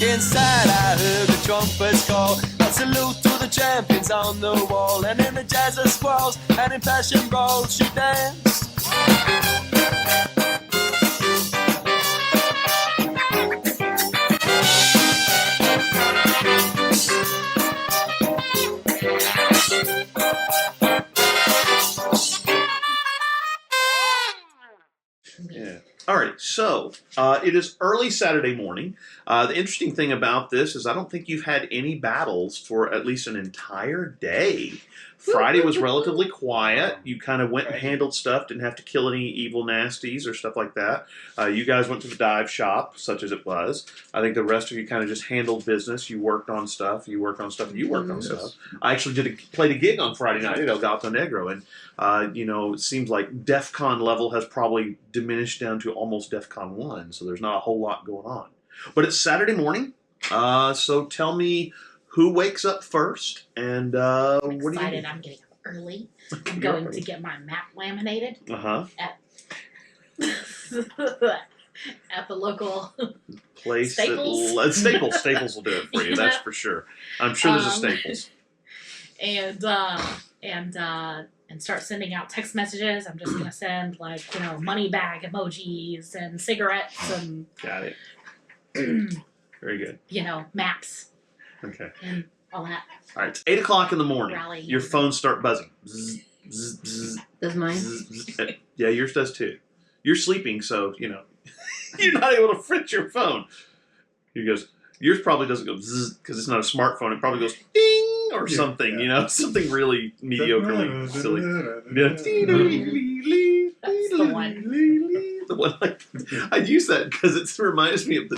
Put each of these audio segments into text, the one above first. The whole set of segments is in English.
Inside I heard the trumpets call, a salute to the champions on the wall. And in the jazz of squalls and in passion brawls she danced. Yeah. All right, so it is early Saturday morning. The interesting thing about this is I don't think you've had any battles for at least an entire day. Friday was relatively quiet. You kind of went and handled stuff, didn't have to kill any evil nasties or stuff like that. You guys went to the dive shop, such as it was. I think the rest of you kind of just handled business. You worked on stuff. You worked on stuff. You worked on stuff. I actually played a gig on Friday night at El Gato Negro, and it seems like DEF CON level has probably diminished down to almost DEF CON 1, so there's not a whole lot going on. But it's Saturday morning, so tell me who wakes up first, and what do you do? I'm getting up early. I'm going to get my map laminated at the local place. Staples. Staples will do it for you, that's for sure. I'm sure there's a Staples. And start sending out text messages. I'm just gonna send money bag emojis and cigarettes and got it. Very good. Maps. Okay. And all that. All right, it's 8 o'clock in the morning. Rally. Your phones start buzzing. Zzz, zzz, zzz, Does mine? zzz, zzz. Yeah, yours does too. You're sleeping, so you're not able to fritz your phone. Yours probably doesn't go zzz because it's not a smartphone. It probably goes ding or something. Something really mediocrely silly. That's the one. The one I use that because it reminds me of the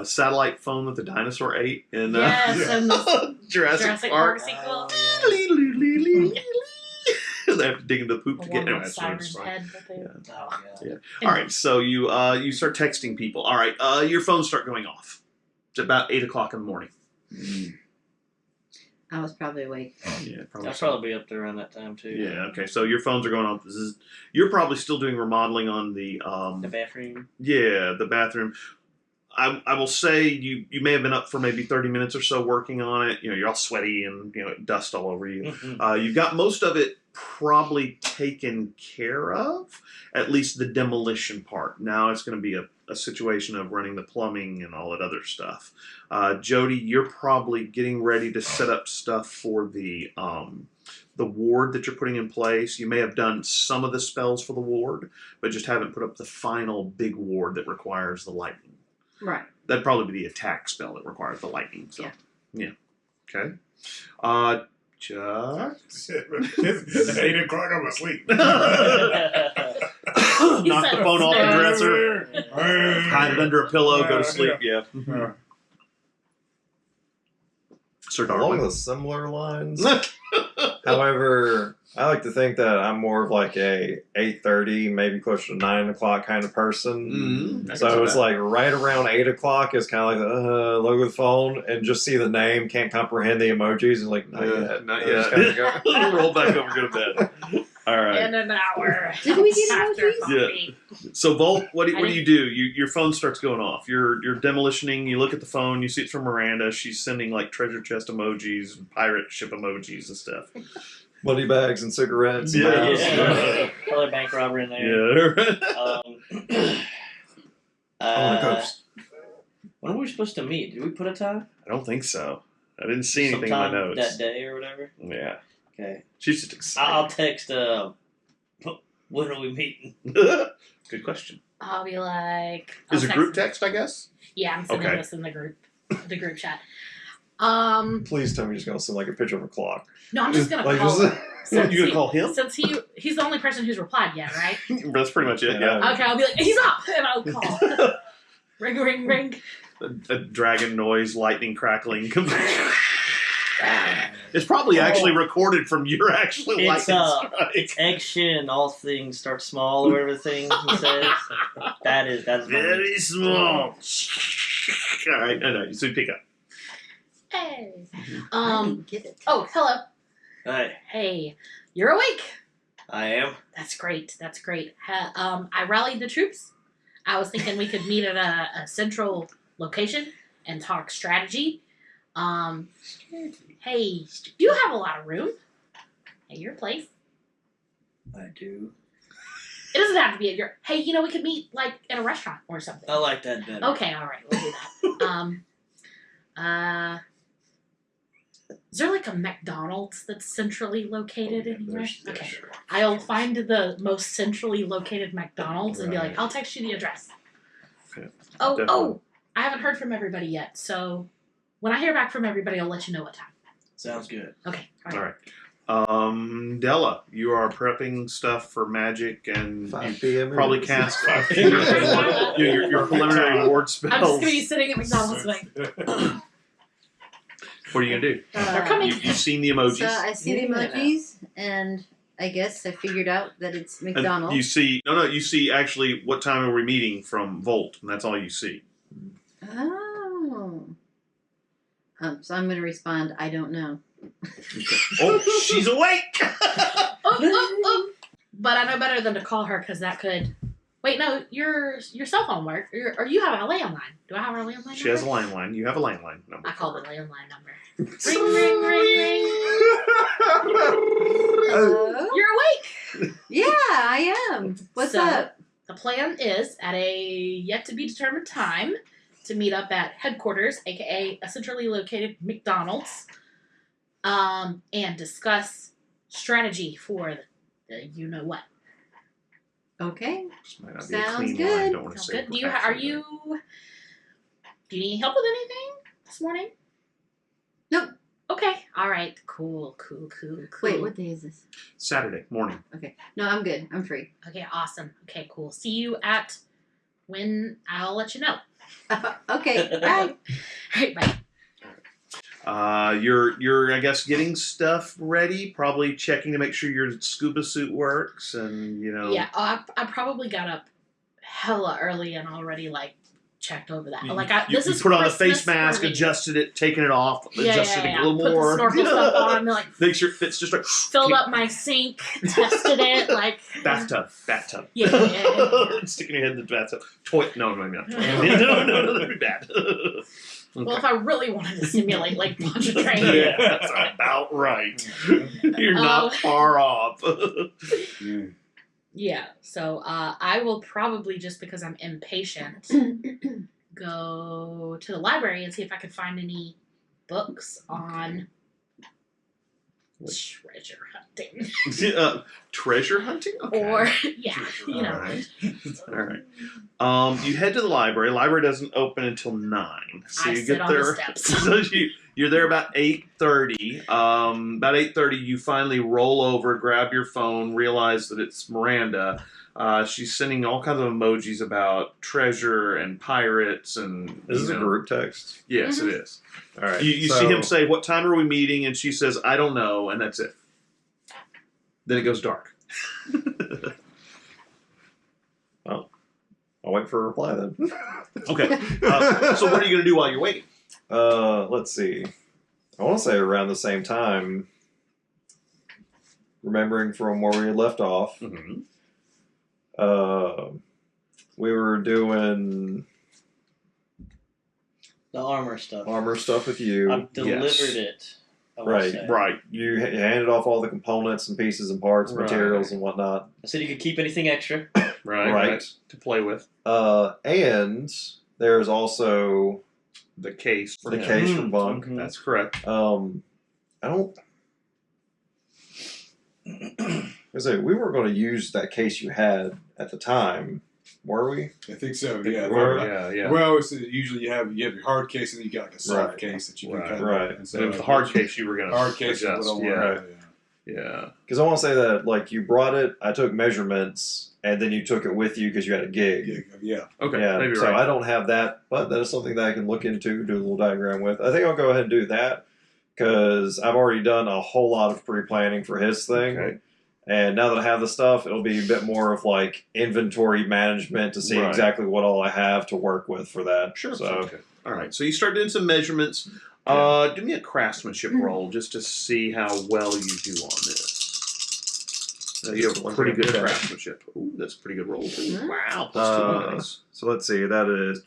satellite phone that the dinosaur ate in Jurassic Park sequel. They have to dig into the poop to get it. All right, so you start texting people. All right, your phones start going off. It's about 8 o'clock in the morning. I was probably awake. Yeah, probably. I'll probably be up there around that time too. Yeah. Okay. So your phones are going off. You're probably still doing remodeling on the bathroom. Yeah, the bathroom. I will say you may have been up for maybe 30 minutes or so working on it. You're all sweaty and dust all over you. Mm-hmm. You've got most of it probably taken care of, at least the demolition part. Now it's going to be a situation of running the plumbing and all that other stuff. Jody, you're probably getting ready to set up stuff for the ward that you're putting in place. You may have done some of the spells for the ward, but just haven't put up the final big ward that requires the lightning. Right. That'd probably be the attack spell that requires the lightning. So, yeah. Okay. Chuck? It's 8 o'clock, I'm asleep. Knock the phone off the dresser. Hide it under a pillow, go to sleep. Yeah. Sir Darwin. Along the similar lines. However, I like to think that I'm more of like a 8:30, maybe closer to 9 o'clock kind of person. So it's like right around 8 o'clock is kind of like look at the phone and just see the name, can't comprehend the emojis, and like, not yet. Not yet. Go. Roll back over, go to bed. All right. In an hour. Did we get emojis? Yeah. So Volt, what do you do? Your phone starts going off. You're demolitioning. You look at the phone. You see it's from Miranda. She's sending like treasure chest emojis, and pirate ship emojis and stuff. Money bags and cigarettes. Yeah. Probably bank robber in there. Yeah. Ghost. When were we supposed to meet? Did we put a time? I don't think so. I didn't see anything in my Sometime notes. that day or whatever? Yeah. Okay. She's just excited. I'll text, when are we meeting? Good question. I'll be like... Is it group text, I guess? Yeah, I'm sending this in the group chat. Please tell me you're just going to send like a picture of a clock. No, I'm just going to Like, call him. You're going to call him? Since he's the only person who's replied yet, right? That's pretty much it, yeah. Okay, I'll be like, he's up! And I'll call. Ring, ring, ring. A dragon noise, lightning crackling. It's probably actually recorded from your actual lightning strike. It's action, all things start small, or whatever the thing he says. That's very small. All right, no, so you pick up. Hey. I didn't get it. Oh, hello. Hi. Hey, you're awake. I am. That's great. That's great. I rallied the troops. I was thinking we could meet at a central location and talk strategy. Hey, you have a lot of room at your place. I do. It doesn't have to be at your. Hey, we could meet like in a restaurant or something. I like that better. Okay, all right, we'll do that. Is there like a McDonald's that's centrally located anywhere? Okay, Sure. I'll find the most centrally located McDonald's and be like, Right. I'll text you the address. Okay, Oh, definitely. I haven't heard from everybody yet, so when I hear back from everybody, I'll let you know what time. Sounds good. Okay, All right. Della, you are prepping stuff for magic and 5 you p.m. probably is- cast your preliminary ward spells. I'm just gonna be sitting at McDonald's like, What are you gonna do? they're coming. You've seen the emojis. So I see the emojis, and I guess I figured out that it's and McDonald's. you see you see actually what time are we meeting from Volt, and that's all you see. Oh. So I'm going to respond, I don't know. Oh, she's awake. Oh. But I know better than to call her because that could. Wait, no, your cell phone work, or you have a landline. Do I have a landline? She has a number? landline. You have a landline number. I call the landline number. Ring, ring, ring, ring. Hello? You're awake. Yeah, I am. What's So, up? The plan is at a yet to be determined time to meet up at headquarters, aka a centrally located McDonald's, and discuss strategy for the you know what. Okay. This might not be Sounds a clean good. line. Don't want to Sounds say. good. Do you need any help with anything this morning? Nope. Okay. All right. Cool. Wait, what day is this? Saturday morning. Okay. No, I'm good. I'm free. Okay. Awesome. Okay. Cool. See you at when I'll let you know. Okay. Bye. All right. Bye. You're I guess getting stuff ready. Probably checking to make sure your scuba suit works, and Yeah. I probably got up hella early and already checked over that. This you is put on the Christmas face mask, for me. adjusted it, taken it off, adjusted it a little Put more. the snorkel stuff on. Make sure it fits just right. Filled up my sink, tested it, Bathtub. Yeah. Sticking your head in the bathtub. No, maybe not. No, that'd be bad. Well, if I really wanted to simulate Lake Pontchartrain, Yeah, that's about right. You're not far off. yeah. So I will probably, just because I'm impatient, go to the library and see if I can find any books on treasure hunting. Treasure hunting? Okay. Or All right. You head to the library. Library doesn't open until 9. So I you sit get on the there. steps. So you're there about 8:30. About 8:30, you finally roll over, grab your phone, realize that it's Miranda. She's sending all kinds of emojis about treasure and pirates and. This is a group text. Yes, it is. All right. You so, see him say, "What time are we meeting?" And she says, "I don't know," and that's it. Then it goes dark. Well, I'll wait for a reply then. Okay. So what are you going to do while you're waiting? Let's see. I want to say around the same time, remembering from where we had left off, Mm-hmm. we were doing The armor stuff. armor stuff with you. I've delivered Yes. it. I will Right. say. Right. You handed off all the components and pieces and parts, Right. materials and whatnot. I said you could keep anything extra. Right. To play with And there's also the case. the Yeah. case from Bunk. Mhm. That's correct. I don't. I say we weren't going to use that case you had at the time, were we? I think so. Yeah. Yeah. Well, it's usually you have your hard case and then you got like a soft Right. case that you can Right. kind of Right. And So it was the hard case you were going to Hard case is what I adjust. want. Yeah. Yeah. Yeah. Because I want to say that you brought it, I took measurements, and then you took it with you because you had a gig. Yeah. Okay. Yeah, Maybe so right. I don't have that, but that is something that I can look into, do a little diagram with. I think I'll go ahead and do that because I've already done a whole lot of pre-planning for his thing. Okay. And now that I have the stuff, it'll be a bit more of inventory management to see Right. exactly what all I have to work with for that. Sure. So Okay. All right. So you start doing some measurements. Do me a craftsmanship roll just to see how well you do on this. You have pretty good craftsmanship. Ooh, that's a pretty good roll too. Mhm. Wow. Plus 2 dice. so let's see, that is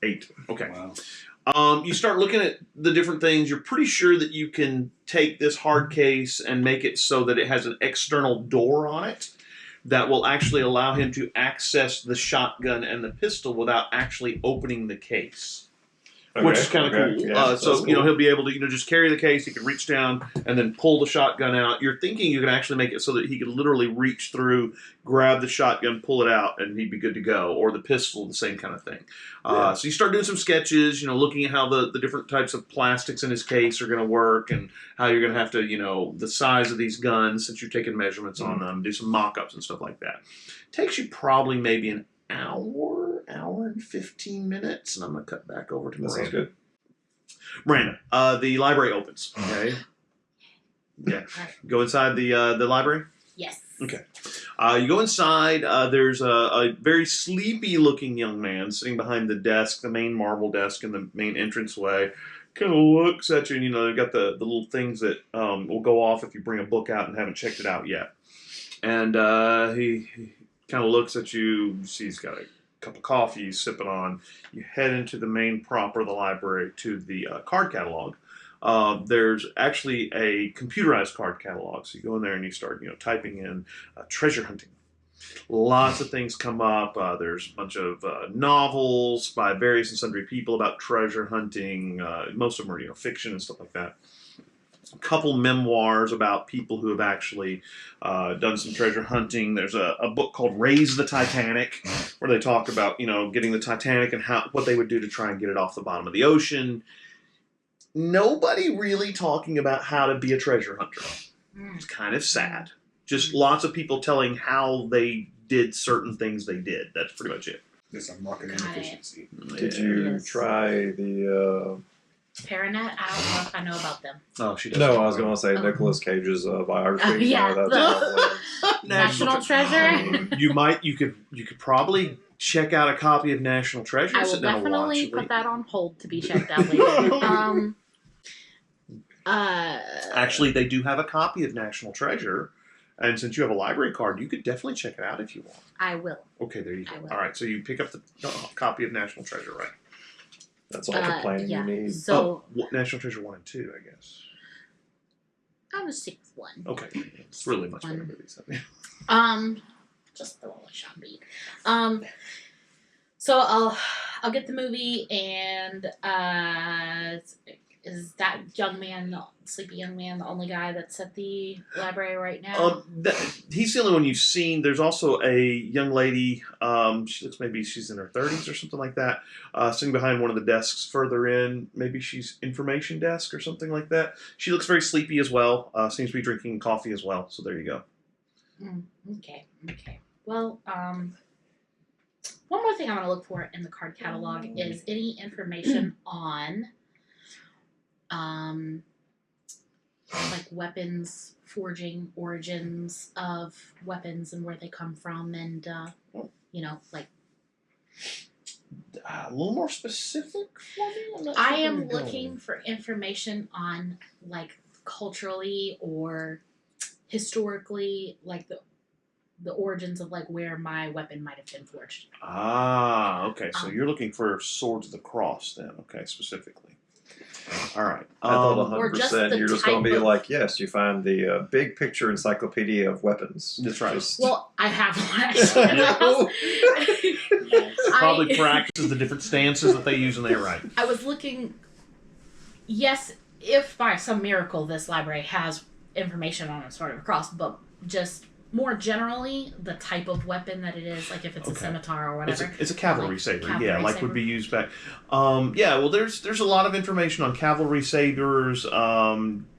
8. Okay. Wow. You start looking at the different things. You're pretty sure that you can take this hard case and make it so that it has an external door on it that will actually allow him to access the shotgun and the pistol without actually opening the case. Which is kind of cool. Yeah, so, cool. he'll be able to, just carry the case. He can reach down and then pull the shotgun out. You're thinking you can actually make it so that he could literally reach through, grab the shotgun, pull it out, and he'd be good to go. Or the pistol, the same kind of thing. So you start doing some sketches, looking at how the different types of plastics in his case are going to work and how you're going to have to, the size of these guns since you're taking measurements on them, do some mock-ups and stuff like that. Takes you probably maybe an hour and 15 minutes, and I'm going to cut back over to That sounds Miranda. good. Miranda, the library opens. Okay. Yeah. Go inside the library. Yes. Okay. You go inside. There's a very sleepy-looking young man sitting behind the desk, the main marble desk in the main entranceway. Kind of looks at you, and they've got the little things that will go off if you bring a book out and haven't checked it out yet. And he kind of looks at you. He's got a cup of coffee he's sipping on. You head into the main proper of the library to the card catalog. There's actually a computerized card catalog. So you go in there and you start, typing in treasure hunting. Lots of things come up. There's a bunch of novels by various and sundry people about treasure hunting. Most of them are, fiction and stuff like that. A couple memoirs about people who have actually done some treasure hunting. There's a book called Raise the Titanic, where they talk about, getting the Titanic and what they would do to try and get it off the bottom of the ocean. Nobody really talking about how to be a treasure hunter. It's kind of sad. Just lots of people telling how they did certain things they did. That's pretty much it. There's some marketing Got it. efficiency. Did you try the... Paranet, I don't know if I know about them. Oh, she does. No, I was going to say Nicolas Cage's biography. Yeah, No, that's not what it National Treasure. You could probably check out a copy of National Treasure. I will sit down and definitely watch put it. that on hold to be checked out later. Actually, they do have a copy of National Treasure, and since you have a library card, you could definitely check it out if you want. I will. Okay, there you I go. will. All right, so you pick up the copy of National Treasure, right? That's all the planning yeah. you need. So National Treasure 1 and 2, I guess. I'm a sixth one. Okay, it's really much better movies. Just the one with Sean Bean. So I'll get the movie, and is that sleepy young man, the only guy that's at the library right now? He's the only one you've seen. There's also a young lady. She looks maybe she's in her 30s or something like that, sitting behind one of the desks further in. Maybe she's information desk or something like that. She looks very sleepy as well. Seems to be drinking coffee as well. So there you go. Okay. Well, one more thing I want to look for in the card catalog is any information on, like weapons forging, origins of weapons and where they come from, and like. A little more specific for me? I'm not I sure where am you're going. looking for information on, like, culturally or historically, like the origins of, like, where my weapon might have been forged. Ah, okay. So you're looking for Swords of the Cross then, okay, specifically. All right. I thought Or just 100% the you're just going to type be of- like, yes, you find the big picture encyclopedia of weapons. That's right. Just- Well, I have one actually in the house. Probably practices the different stances that they use when they write. I was looking. Yes, if by some miracle this library has information on a Sword of a Cross, but just more generally the type of weapon that it is, like if it's a scimitar or whatever. It's a cavalry Like saber, cavalry yeah, like saber. would be used back. Well, there's a lot of information on cavalry sabers,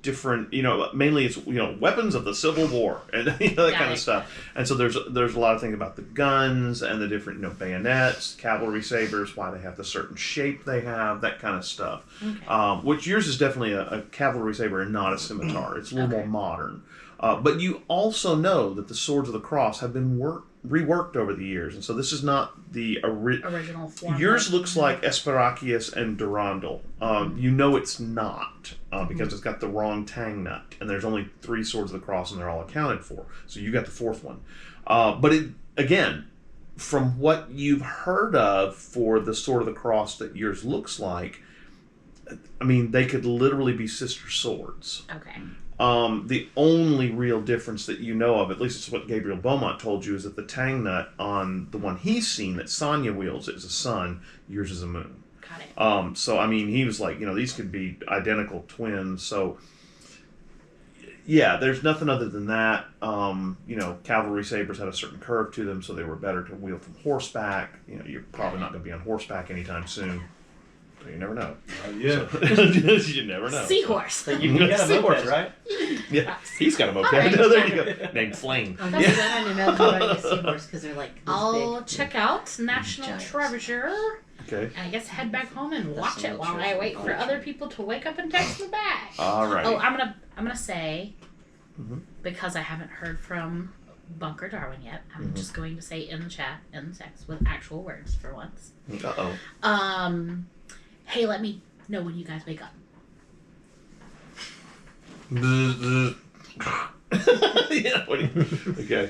different, mainly it's weapons of the Civil War and that Got kind it. of stuff. And so there's a lot of things about the guns and the different bayonets, cavalry sabers, why they have the certain shape they have, that kind of stuff. Okay. Which yours is definitely a cavalry saber and not a scimitar. It's a little more modern. But you also know that the Swords of the Cross have been reworked over the years, and so this is not the Original form. Yours looks like Esperachius and Durandal. You know it's not, because it's got the wrong tang nut, and there's only 3 Swords of the Cross, and they're all accounted for. So you got the 4th one. But again, from what you've heard of for the sort of the cross that yours looks like, I mean, they could literally be sister swords. Okay. The only real difference that you know of, at least it's what Gabriel Beaumont told you, is that the tang nut on the one he's seen that Sonya wields is a sun, yours is a moon. Got it. So, I mean, he was like, these could be identical twins. So, yeah, there's nothing other than that. Cavalry sabers had a certain curve to them, so they were better to wield from horseback. You're probably not going to be on horseback anytime soon. So you never know. Yeah. So, you never know. Seahorse. So you got a moped, right? Yeah, he's got a moped. Alright. There you go. Named Flame. Oh, that's what I know about riding a seahorse because they're like this I'll big. check out National Giants. Treasure. Okay. And I guess head back home and watch it National while I Treasure. wait for other people to wake up and text me back. All right. Oh, I'm gonna say, Mhm. because I haven't heard from Bunker Darwin yet, I'm Mhm. just going to say in the chat, in the text, with actual words for once. Uh-oh. Hey, let me know when you guys wake up. Yeah. Okay.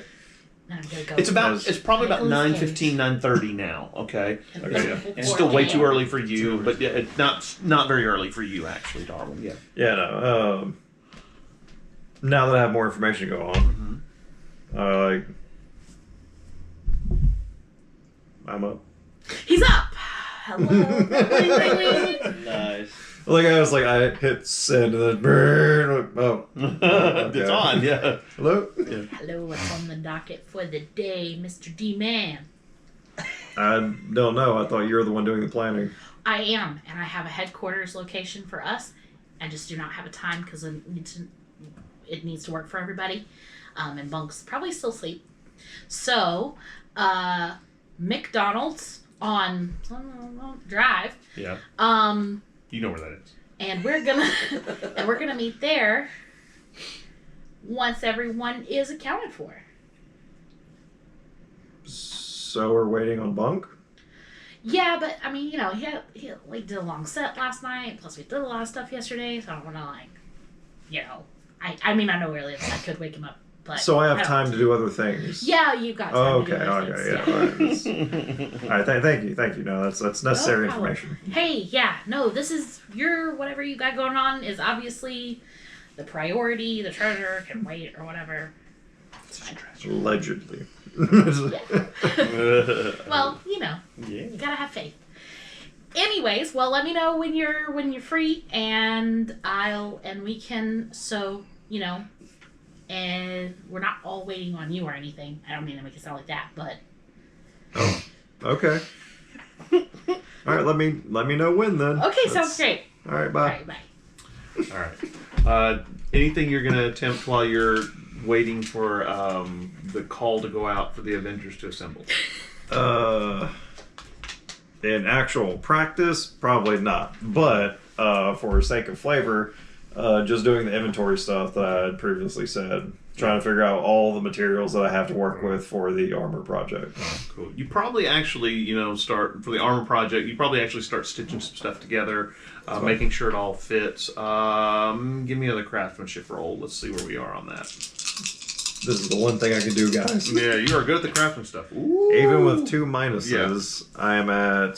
Then I'm gonna go. It's probably about Nicholas 9:15, 9:30 now. Okay. and Okay, yeah. before It's still way too 10. early for you, but yeah, it's not very early for you actually, Darwin. Yeah. Yeah, no. Now that I have more information to go on, I'm up. He's up. Hello. Nice. Like I was like, I hit send and then burn. Oh, It's on. Yeah. hello. Hello. What's on the docket for the day, Mr. D-Man? I don't know. I thought you were the one doing the planning. I am, and I have a headquarters location for us. I just do not have a time because it needs to work for everybody. And Bunk's probably still asleep. So, McDonald's on Drive. Yeah. You know where that is. And we're gonna meet there once everyone is accounted for. So we're waiting on Bunk. Yeah, but I mean, he did a long set last night. Plus, we did a lot of stuff yesterday, so I don't want to I mean, I know where he lives. I could wake him up, but So I have don't- time to do other things. Yeah, you got time Oh, to do okay. other Okay. things, Yeah. All right. Thank you. No, that's necessary No problem. information. Hey, yeah, no, this is whatever you got going on is obviously the priority. The treasure can wait or whatever. It's fine. Allegedly. Well, Yeah. you gotta have faith. Anyways, well, let me know when you're free, and we can and we're not all waiting on you or anything. I don't mean to make it sound like that, but Oh. Okay. All right. Let me know when then. okay, sounds great. All right. All Bye. right, bye. All right. Anything you're going to attempt while you're waiting for the call to go out for the Avengers to assemble? In actual practice, probably not. But for sake of flavor, just doing the inventory stuff that I had previously said, trying to figure out all the materials that I have to work with for the armor project. Cool. You probably actually, start for the armor project. You probably actually start stitching some stuff together, making sure it all fits. Give me another craftsmanship roll. Let's see where we are on that. This is the one thing I can do, guys. Yeah, you are good at the craftsman stuff. Ooh. Even with 2 minuses, I am at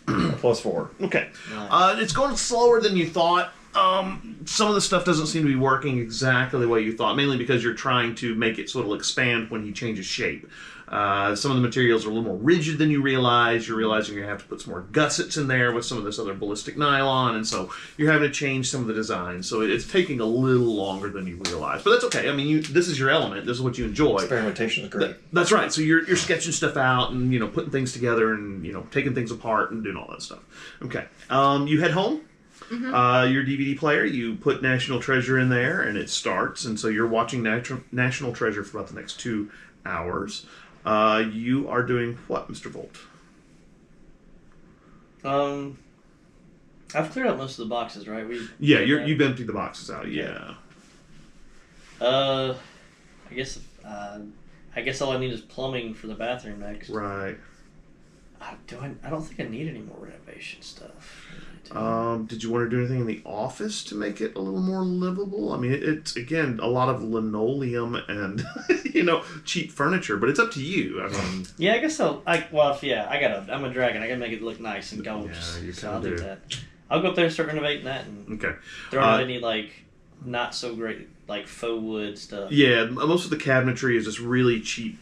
+4. Okay. Nice. It's going slower than you thought. Some of the stuff doesn't seem to be working exactly the way you thought, mainly because you're trying to make it so it'll expand when he changes shape. Some of the materials are a little more rigid than you realize. You're realizing you're going to have to put some more gussets in there with some of this other ballistic nylon, and so you're having to change some of the designs. So it's taking a little longer than you realize. But that's okay. I mean, this is your element. This is what you enjoy. Experimentation is great. That's right. So you're sketching stuff out and, putting things together and, taking things apart and doing all that stuff. Okay. You head home. Mm-hmm. Your DVD player, you put National Treasure in there, and it starts. And so you're watching National Treasure for about the next 2 hours. You are doing what, Mr. Volt? I've cleared out most of the boxes, right? You've emptied the boxes out. Yeah. I guess all I need is plumbing for the bathroom next. Right. I don't think I need any more renovation stuff. Did you want to do anything in the office to make it a little more livable? I mean, it's again a lot of linoleum and cheap furniture, but it's up to you. I mean, Yeah, I guess so. I'm a dragon. I gotta make it look nice and gorgeous. Yeah, you So I'll kinda do do. that. I'll go up there and start renovating that and okay. throw out any not so great faux wood stuff. Yeah, most of the cabinetry is just really cheap,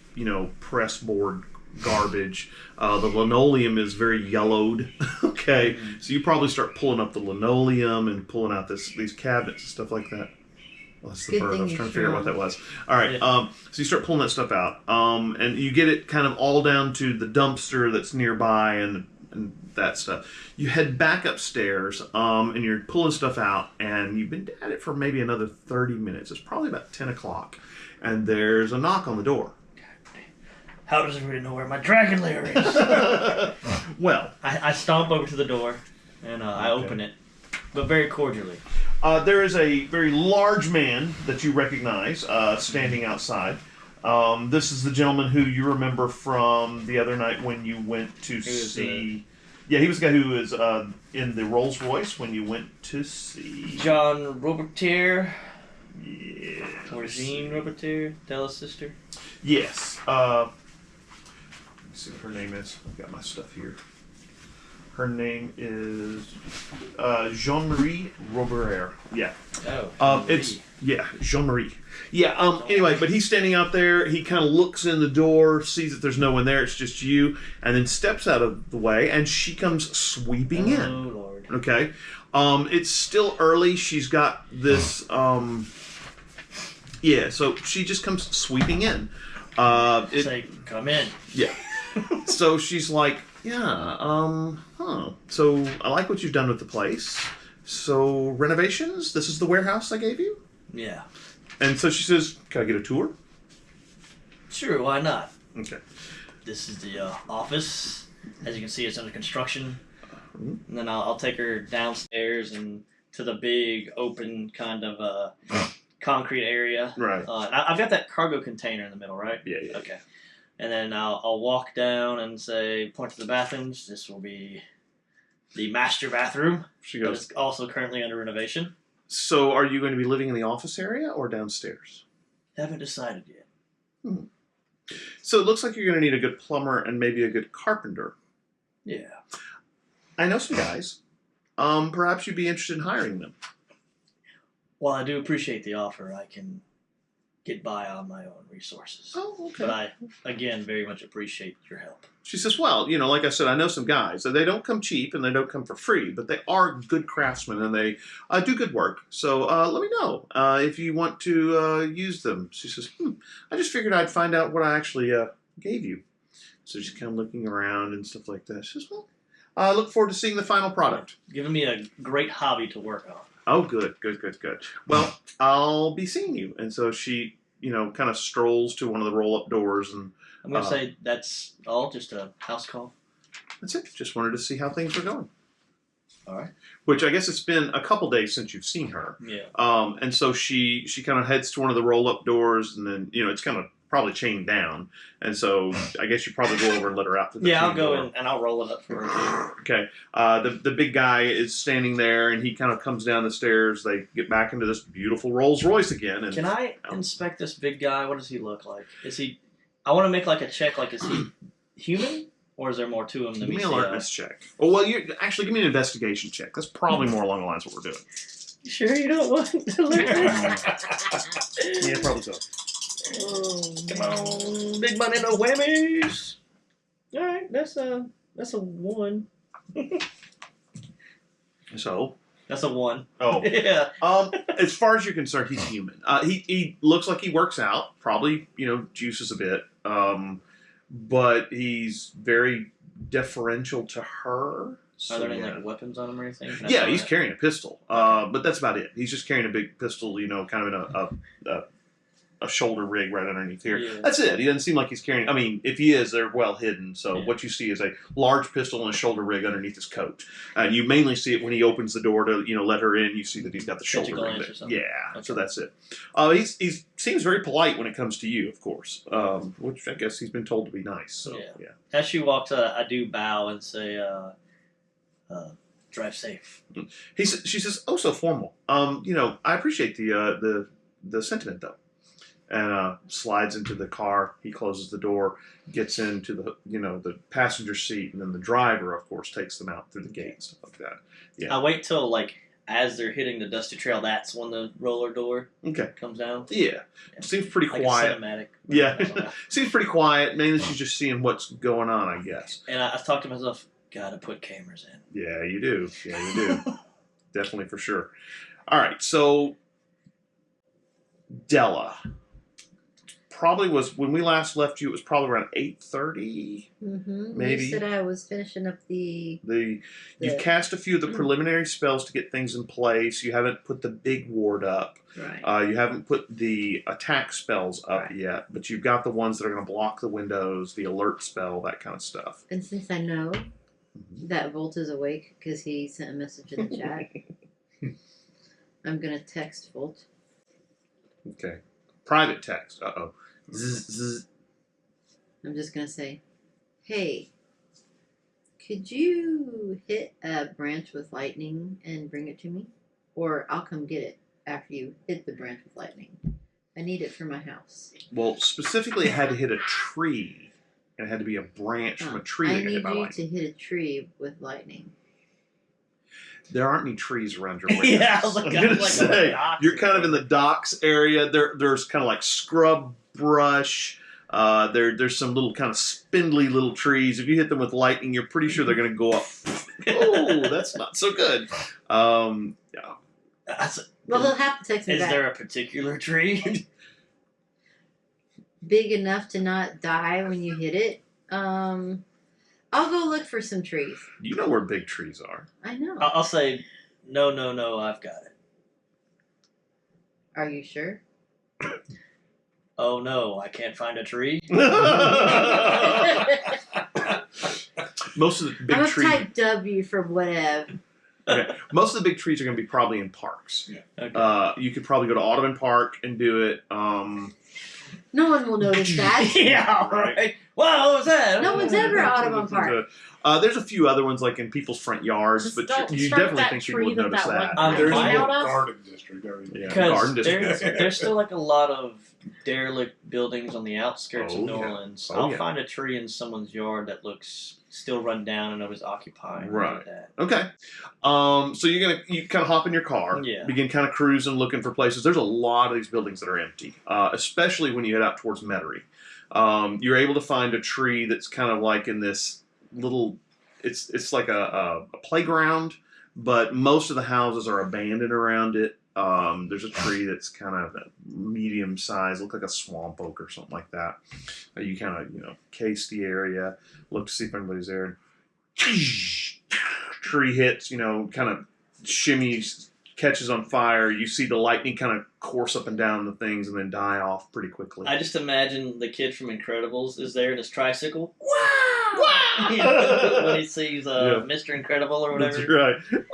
press board garbage. The linoleum is very yellowed. Okay, so you probably start pulling up the linoleum and pulling out these cabinets and stuff like that. Well, that's the Good bird. I thing was you trying to figure out what showed. that was. All right, Yeah. so you start pulling that stuff out, and you get it kind of all down to the dumpster that's nearby and that stuff. You head back upstairs, and you're pulling stuff out, and you've been at it for maybe another 30 minutes. It's probably about 10 o'clock, and there's a knock on the door. How does everybody know where my dragon lair is? Well, I stomp over to the door and I open it, but very cordially. there is a very large man that you recognize standing outside. This is the gentleman who you remember from the other night when you went to see. Yeah, he was the guy who was in the Rolls Royce when you went to see. John Robertier, Yeah. or Jean Robertier, Della's sister. Yes. Let's see what her name is. I've got my stuff here. Her name is Jean-Marie Robert. Yeah. Oh. It's Jean-Marie. Yeah. Anyway, but he's standing out there. He kind of looks in the door, sees that there's no one there. It's just you, and then steps out of the way, and she comes sweeping in. Oh Lord. Okay. It's still early. She's got this. Yeah. So she just comes sweeping in. Say, come in. Yeah. So she's like, yeah, so I like what you've done with the place. So renovations, this is the warehouse I gave you? Yeah. And so she says, can I get a tour? Sure, why not? Okay. This is the office. As you can see, it's under construction. Mhm. And then I'll take her downstairs and to the big open kind of concrete area. Right. I've got that cargo container in the middle, right? Yeah, yeah. Okay. And then I'll walk down and point to the bathrooms. This will be the master bathroom. She That goes, is also currently under renovation. so are you going to be living in the office area or downstairs? Haven't decided yet. So it looks like you're going to need a good plumber and maybe a good carpenter. Yeah. I know some guys. Perhaps you'd be interested in hiring them. While I do appreciate the offer, I can get by on my own resources. Oh, okay. But I, again, very much appreciate your help. She says, well, like I said, I know some guys. They don't come cheap and they don't come for free, but they are good craftsmen and they do good work. So let me know if you want to use them. She says, I just figured I'd find out what I actually gave you. So she's kind of looking around and stuff like that. She says, well, I look forward to seeing the final product. Giving me a great hobby to work on. Oh, good. Well, I'll be seeing you. And so she, kind of strolls to one of the roll-up doors and I'm going to say that's all, just a house call. that's it. Just wanted to see how things are going. All right. Which I guess it's been a couple days since you've seen her. Yeah. And so she kind of heads to one of the roll-up doors, and then it's kind of probably chained down, and so I guess you probably go over and let her out to the Yeah, I'll chain go door. in and I'll roll it up for her. Okay. The big guy is standing there, and he kind of comes down the stairs. They get back into this beautiful Rolls Royce again. And Can I inspect this big guy? What does he look like? I want to make a check. Is he human, or is there more to him than give we me see? an alertness check. Well, you actually give me an investigation check. That's probably more along the lines of what we're doing. Sure, you don't want to learn Yeah, probably so. Come on, big money, no whammies. All right, that's a 1. So. That's a 1. Oh. Yeah. As far as you're concerned, he's human. He looks like he works out, probably, juices a bit. But he's very deferential to her. So, Are there any yeah. weapons on him or anything? Can I Yeah, find he's that? carrying a pistol. But that's about it. He's just carrying a big pistol, kind of in a shoulder rig right underneath here. Yeah. That's it. He doesn't seem like he's carrying. I mean, if he is, they're well hidden. So Yeah. what you see is a large pistol and a shoulder rig underneath his coat. You mainly see it when he opens the door to let her in. You see that he's got the Catch a shoulder rig glance there. or something. Yeah. Okay. So that's it. He seems very polite when it comes to you, of course, which I guess he's been told to be nice. So yeah. As she walks out, I do bow and say, drive safe. She says, "Oh, so formal. I appreciate the sentiment though." And slides into the car. He closes the door, gets into the passenger seat, and then the driver, of course, takes them out through the gate and stuff like that. Yeah. I wait till as they're hitting the dusty trail. That's when the roller door Okay. comes down. Yeah. Seems pretty Like quiet. a cinematic. Yeah. Seems pretty quiet. Mainly she's just seeing what's going on, I guess. And I thought to myself, gotta put cameras in. Yeah, you do. Yeah, you do. Definitely for sure. All right, so Della probably was when we last left you. It was probably around 8:30. Mm-hmm. Maybe. You said I was finishing up You've cast a few of the preliminary spells to get things in place. You haven't put the big ward up. right. You haven't put the attack spells up Right. yet, but you've got the ones that are going to block the windows, the alert spell, that kind of stuff. And since I know that Volt is awake because he sent a message in the chat, I'm gonna text Volt. Okay. Private text. Uh-oh. Zzz. I'm just gonna say, "Hey, could you hit a branch with lightning and bring it to me, or I'll come get it after you hit the branch with lightning. I need it for my house." Well, specifically, it had to hit a tree. And it had to be a branch from a tree I that got need hit by you lightning. to hit a tree with lightning. There aren't any trees around your warehouse. Yeah, I was I'm like, gonna on the say docks you're or kind of in the docks area. There's kind of like scrub brush. There's some little kind of spindly little trees. If you hit them with lightning, you're pretty sure they're going to go up. Oh, that's not so good. Yeah. Well, they'll have to text me Is back. there a particular tree? Big enough to not die when you hit it. I'll go look for some trees. You know where big trees are. I know. I'll say, no, I've got it. Are you sure? Oh no, I can't find a tree. Most of the I'm big gonna trees. type W for whatever. Okay. Most of the big trees are going to be probably in parks. Okay. You could probably go to Audubon Park and do it. No one will notice that. Yeah, right. Wow, what was that? No one's ever at Audubon Park. There's a few other ones like in people's front yards, Just but don't you start definitely that think people would tree notice that that. There's Mine no out of? garden district. Yeah, Because garden district. there's still like a lot of derelict buildings on the outskirts Oh, of New yeah. Orleans. Oh, I'll yeah. find a tree in someone's yard that looks still run down and nobody's occupied. Right. Like that. Okay. So you kind of hop in your car, Yeah. begin kind of cruising, looking for places. There's a lot of these buildings that are empty, especially when you head out towards Metairie. You're able to find a tree that's kind of like in this little. It's like a playground, but most of the houses are abandoned around it. There's a tree that's kind of medium size, look like a swamp oak or something like that. You kind of case the area, look to see if anybody's there. And tree hits, kind of shimmies, catches on fire. You see the lightning kind of course up and down the things and then die off pretty quickly. I just imagine the kid from Incredibles is there in his tricycle. Wow! When he sees Yeah. Mr. Incredible or whatever. That's right.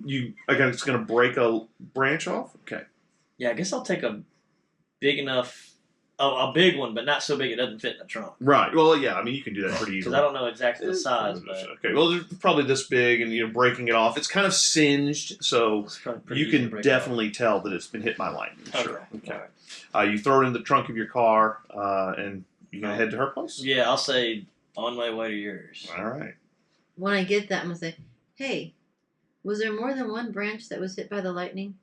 You again, it's going to break a branch off. Okay. Yeah, I guess I'll take a big enough, a big one, but not so big it doesn't fit in the trunk. Right. Well, yeah. I mean, you can do that pretty Because easily. I don't know exactly the size, but Okay. Well, they're probably this big, and breaking it off. It's kind of singed, so it's probably pretty you easy to can break definitely tell that it's been hit by lightning. off. Sure. Okay. Okay. All right. You throw it in the trunk of your car, and you gonna head to her place. Yeah, I'll say on my way to yours. All right. When I get that, I'm gonna say, "Hey, was there more than one branch that was hit by the lightning?"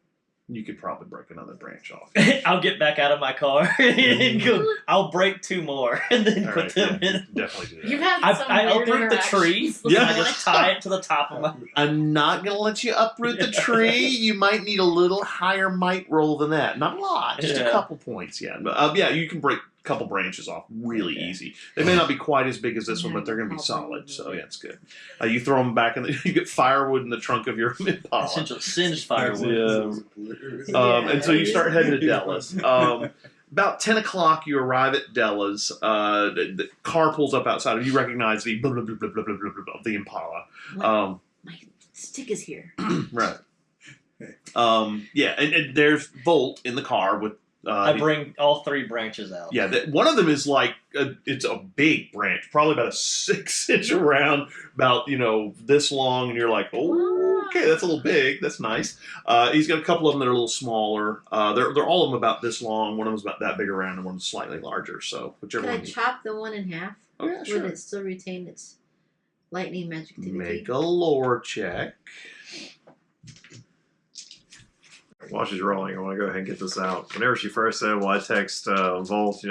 You could probably break another branch off. I'll get back out of my car and go. I'll break 2 more and then All put right. them Yeah, in. definitely do that. You have some I weird uproot the tree. interactions with Yeah. I my just tie it to the top of my. I'm not going to let you uproot the tree. You might need a little higher might roll than that. Not a lot, just a Yeah. couple points. Yeah, but yeah, you can break couple branches off really easy. They may not be quite as big as this one, Yeah, but they're going to be I'll solid. probably So do it. yeah, it's good. You throw them back, and you get firewood in the trunk of your Impala. Essential singed firewood. And so you start heading to Della's. About 10 o'clock, you arrive at Della's. The car pulls up outside, and you recognize the blah, blah, blah, blah, blah, blah, blah, blah, of the Impala. My stick is here. Right. And there's Volt in the car with. I bring all 3 branches out. Yeah, one of them is like it's a big branch, probably about a 6-inch around, about this long, and you're like, oh, okay, that's a little big. That's nice. He's got a couple of them that are a little smaller. They're all of them about this long. One of them's about that big around, and one's slightly larger. So whichever Could I one. chop the one in half? Oh yeah, sure. Would it still retain its lightning magic activity? Make a lore check. While she's rolling, I want to go ahead and get this out. Whenever she first said, well, I text Volt,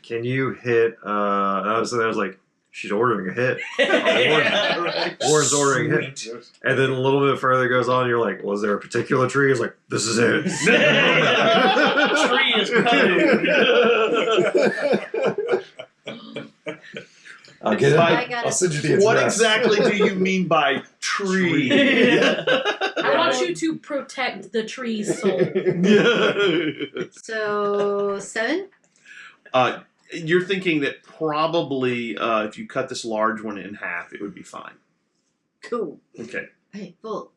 can you hit, and I was like, she's ordering a hit. Yeah, right. Warren's ordering a hit. And then a little bit further goes on, you're like, was there a particular tree? It's like, this is it. Tree is coming. I'll get it. Like, I'll send you the address. What exactly do you mean by tree? I want you to protect the tree's soul. So 7? You're thinking that probably if you cut this large one in half, it would be fine. Cool. Okay. Hey, Bolt.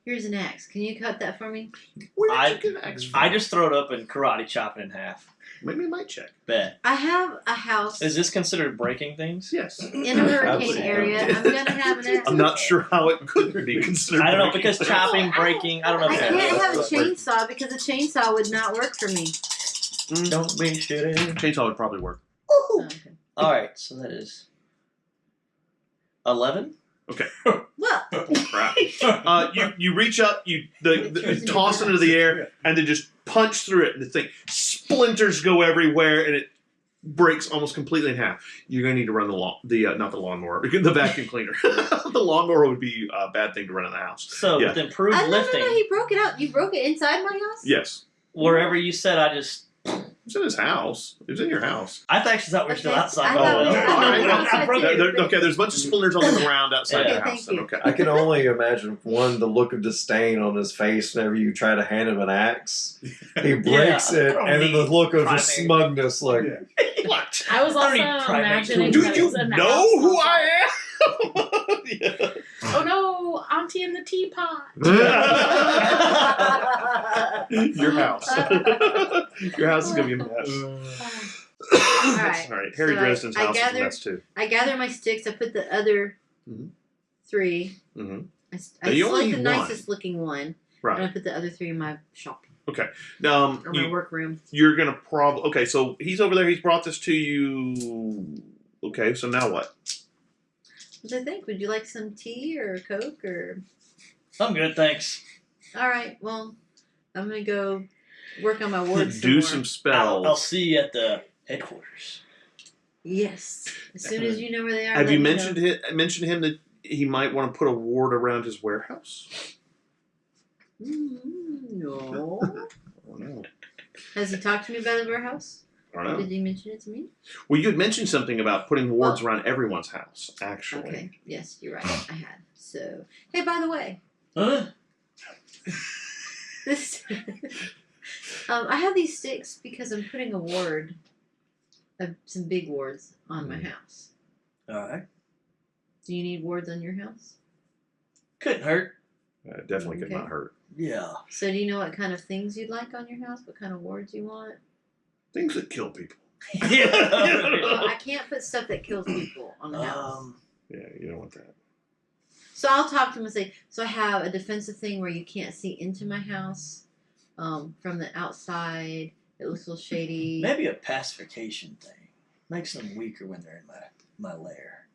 Here's an axe. Can you cut that for me? Where did you get an axe from? I just throw it up and karate chop it in half. Maybe I might check. Bet. I have a house Is this considered breaking things? Yes. in a hurricane Absolutely. area. I'm gonna have an axe. I'm not sure how it could be considered. I don't know, breaking because things. chopping, breaking, I don't know I if can't that have a chainsaw because a chainsaw would not work for me. Don't be shitty. Chainsaw would probably work. Oh, okay. Alright, so that is 11? Well, Crap. You reach up, you toss it into the air, and then just punch through it, and the thing splinters go everywhere, and it breaks almost completely in half. You're gonna need to run not the lawnmower, the vacuum cleaner. The lawnmower would be a bad thing to run in the house. So, Yeah. with improved no, lifting, he broke it up. You broke it inside my house? Yes, wherever you said, I just. it's in his house. It was in your house. I actually thought we were still Okay, outside. I thought we- well. I thought we were I broke outside it. too. Okay, there's a bunch of splinters on the ground outside Okay, the house. thank you. Okay. I can only imagine, the look of disdain on his face whenever you try to hand him an axe. He breaks Yeah, I it, don't and then the need look of just primary. smugness, like, What? I was I don't also need primate imagining Do that it you was in the know house who also. I am? Yeah. Oh no, Auntie in the teapot. Your house. Your house is gonna be a mess. Alright. All right. Harry So Dresden's I house is a gather- mess too. I gather my sticks. I put the other Mhm. 3. Mm-hmm. I you only select the need one. nicest looking one. And Right. I put the other 3 in my shop Um, or my workroom. you're gonna probably okay. So he's over there. He's brought this to you. Okay. So now what? What do you think? Would you like some tea or Coke or? I'm good, thanks. All right. Well, I'm gonna go work on my words. Do some some more. spells. I'll see you at the headquarters. Yes. As soon as you know where they are. Have let you me mentioned know. mentioned him that he might want to put a ward around his warehouse? No. I don't know. Has he talked to me about his warehouse? I don't know. Did he mention it to me? Well, you had mentioned something about putting wards around everyone's house. Actually, Okay. Yes, you're right. I had. So, hey, by the way, Huh? this. I have these sticks because I'm putting a ward, some big wards on my house. Alright. Do you need wards on your house? Couldn't hurt. definitely could Okay. not hurt. Yeah. So, do you know what kind of things you'd like on your house? What kind of wards you want? Things that kill people. Well, Yeah. I can't put stuff that kills people on the house. Yeah, you don't want that. So I'll talk to him and say, so I have a defensive thing where you can't see into my house from the outside. It looks a little shady. Maybe a pacification thing. Makes them weaker when they're in my lair.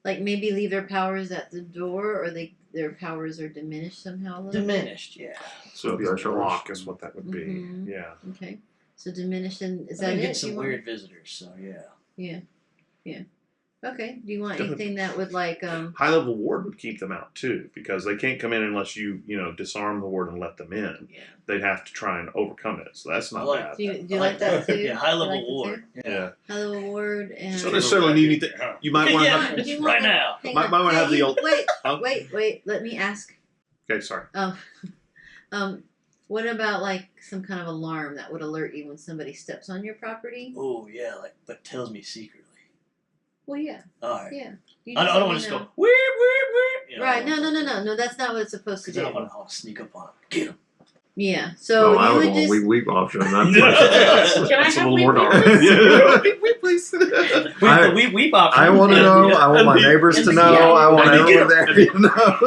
Like maybe leave their powers at the door, or their powers are diminished somehow. A little Diminished, yeah. So it'd be like a lock is what that would be. Mhm. Yeah. bit. Okay. So diminished, and is I that can it? get some You want- weird visitors, so yeah. Yeah. Okay. Do you want Definitely. anything that would like High level ward would keep them out too, because they can't come in unless you disarm the ward and let them in. Yeah. They'd have to try and overcome it. So that's I not like- bad. do you I like that too? Yeah, high You level like that ward. too? Yeah. High level ward and Don't necessarily need anything. You might want to Yeah. have. Do you Right want- now. hang Might on. wanna have Hey, the old- Wait. Let me ask. Okay, sorry. What about like some kind of alarm that would alert you when somebody steps on your property? Oh yeah, but tells me secretly. Well, yeah, All right. yeah. You I just don't let want me to just know. go weep weep weep. You know, Right? No. That's not what it's supposed to Because I do. don't want to sneak up on him. Get him. Yeah. So I you would would want just. weep option. Can I That's a have little weep, more weep, dark. please? Weep, weep, please. Wait, I- the weep option. I want to know. I want my And the- neighbors and to the- know. yeah. I want And the- everyone there to know.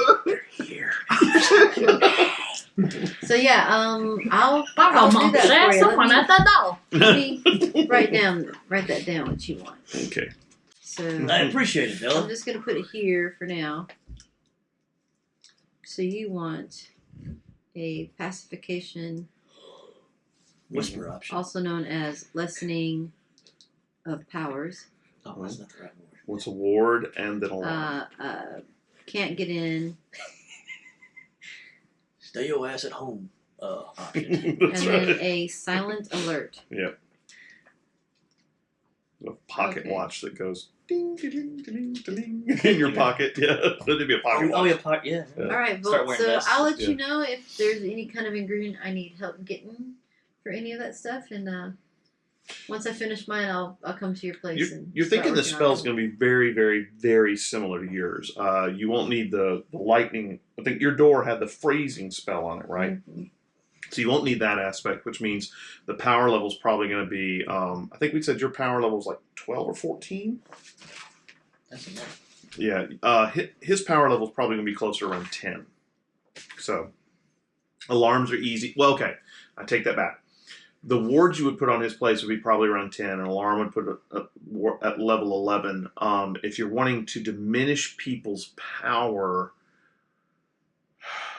So yeah. I'll I'll do that for you. someone at the door. Let me write that down what you want. Okay. So I appreciate it, I'm Dylan. just gonna put it here for now. So you want a pacification, Whisper option. also known as lessening of powers. Oh, that's not the right word. What's a ward and then alarm? Can't get in, Stay your ass at home. Option. That's and then right. a silent alert. A pocket Okay. watch that goes ding, ding, ding, ding, ding in your pocket. Yeah, that'd be a pocket Oh, watch. yeah. Yeah. All right, Start Volt. wearing So vests. I'll let Yeah. you know if there's any kind of ingredient I need help getting for any of that stuff, and once I finish mine, I'll come to your place. You're thinking the spell's going to be very, very, very similar to yours. You won't need the lightning. I think your door had the freezing spell on it, right? Mm-hmm. So you won't need that aspect, which means the power level's probably going to be. I think we said your power level's like 12 or 14. That's enough. Yeah, his power level's probably going to be closer around 10. So alarms are easy. Well, okay, I take that back. The wards you would put on his place would be probably around 10. An alarm would put at level 11. If you're wanting to diminish people's power,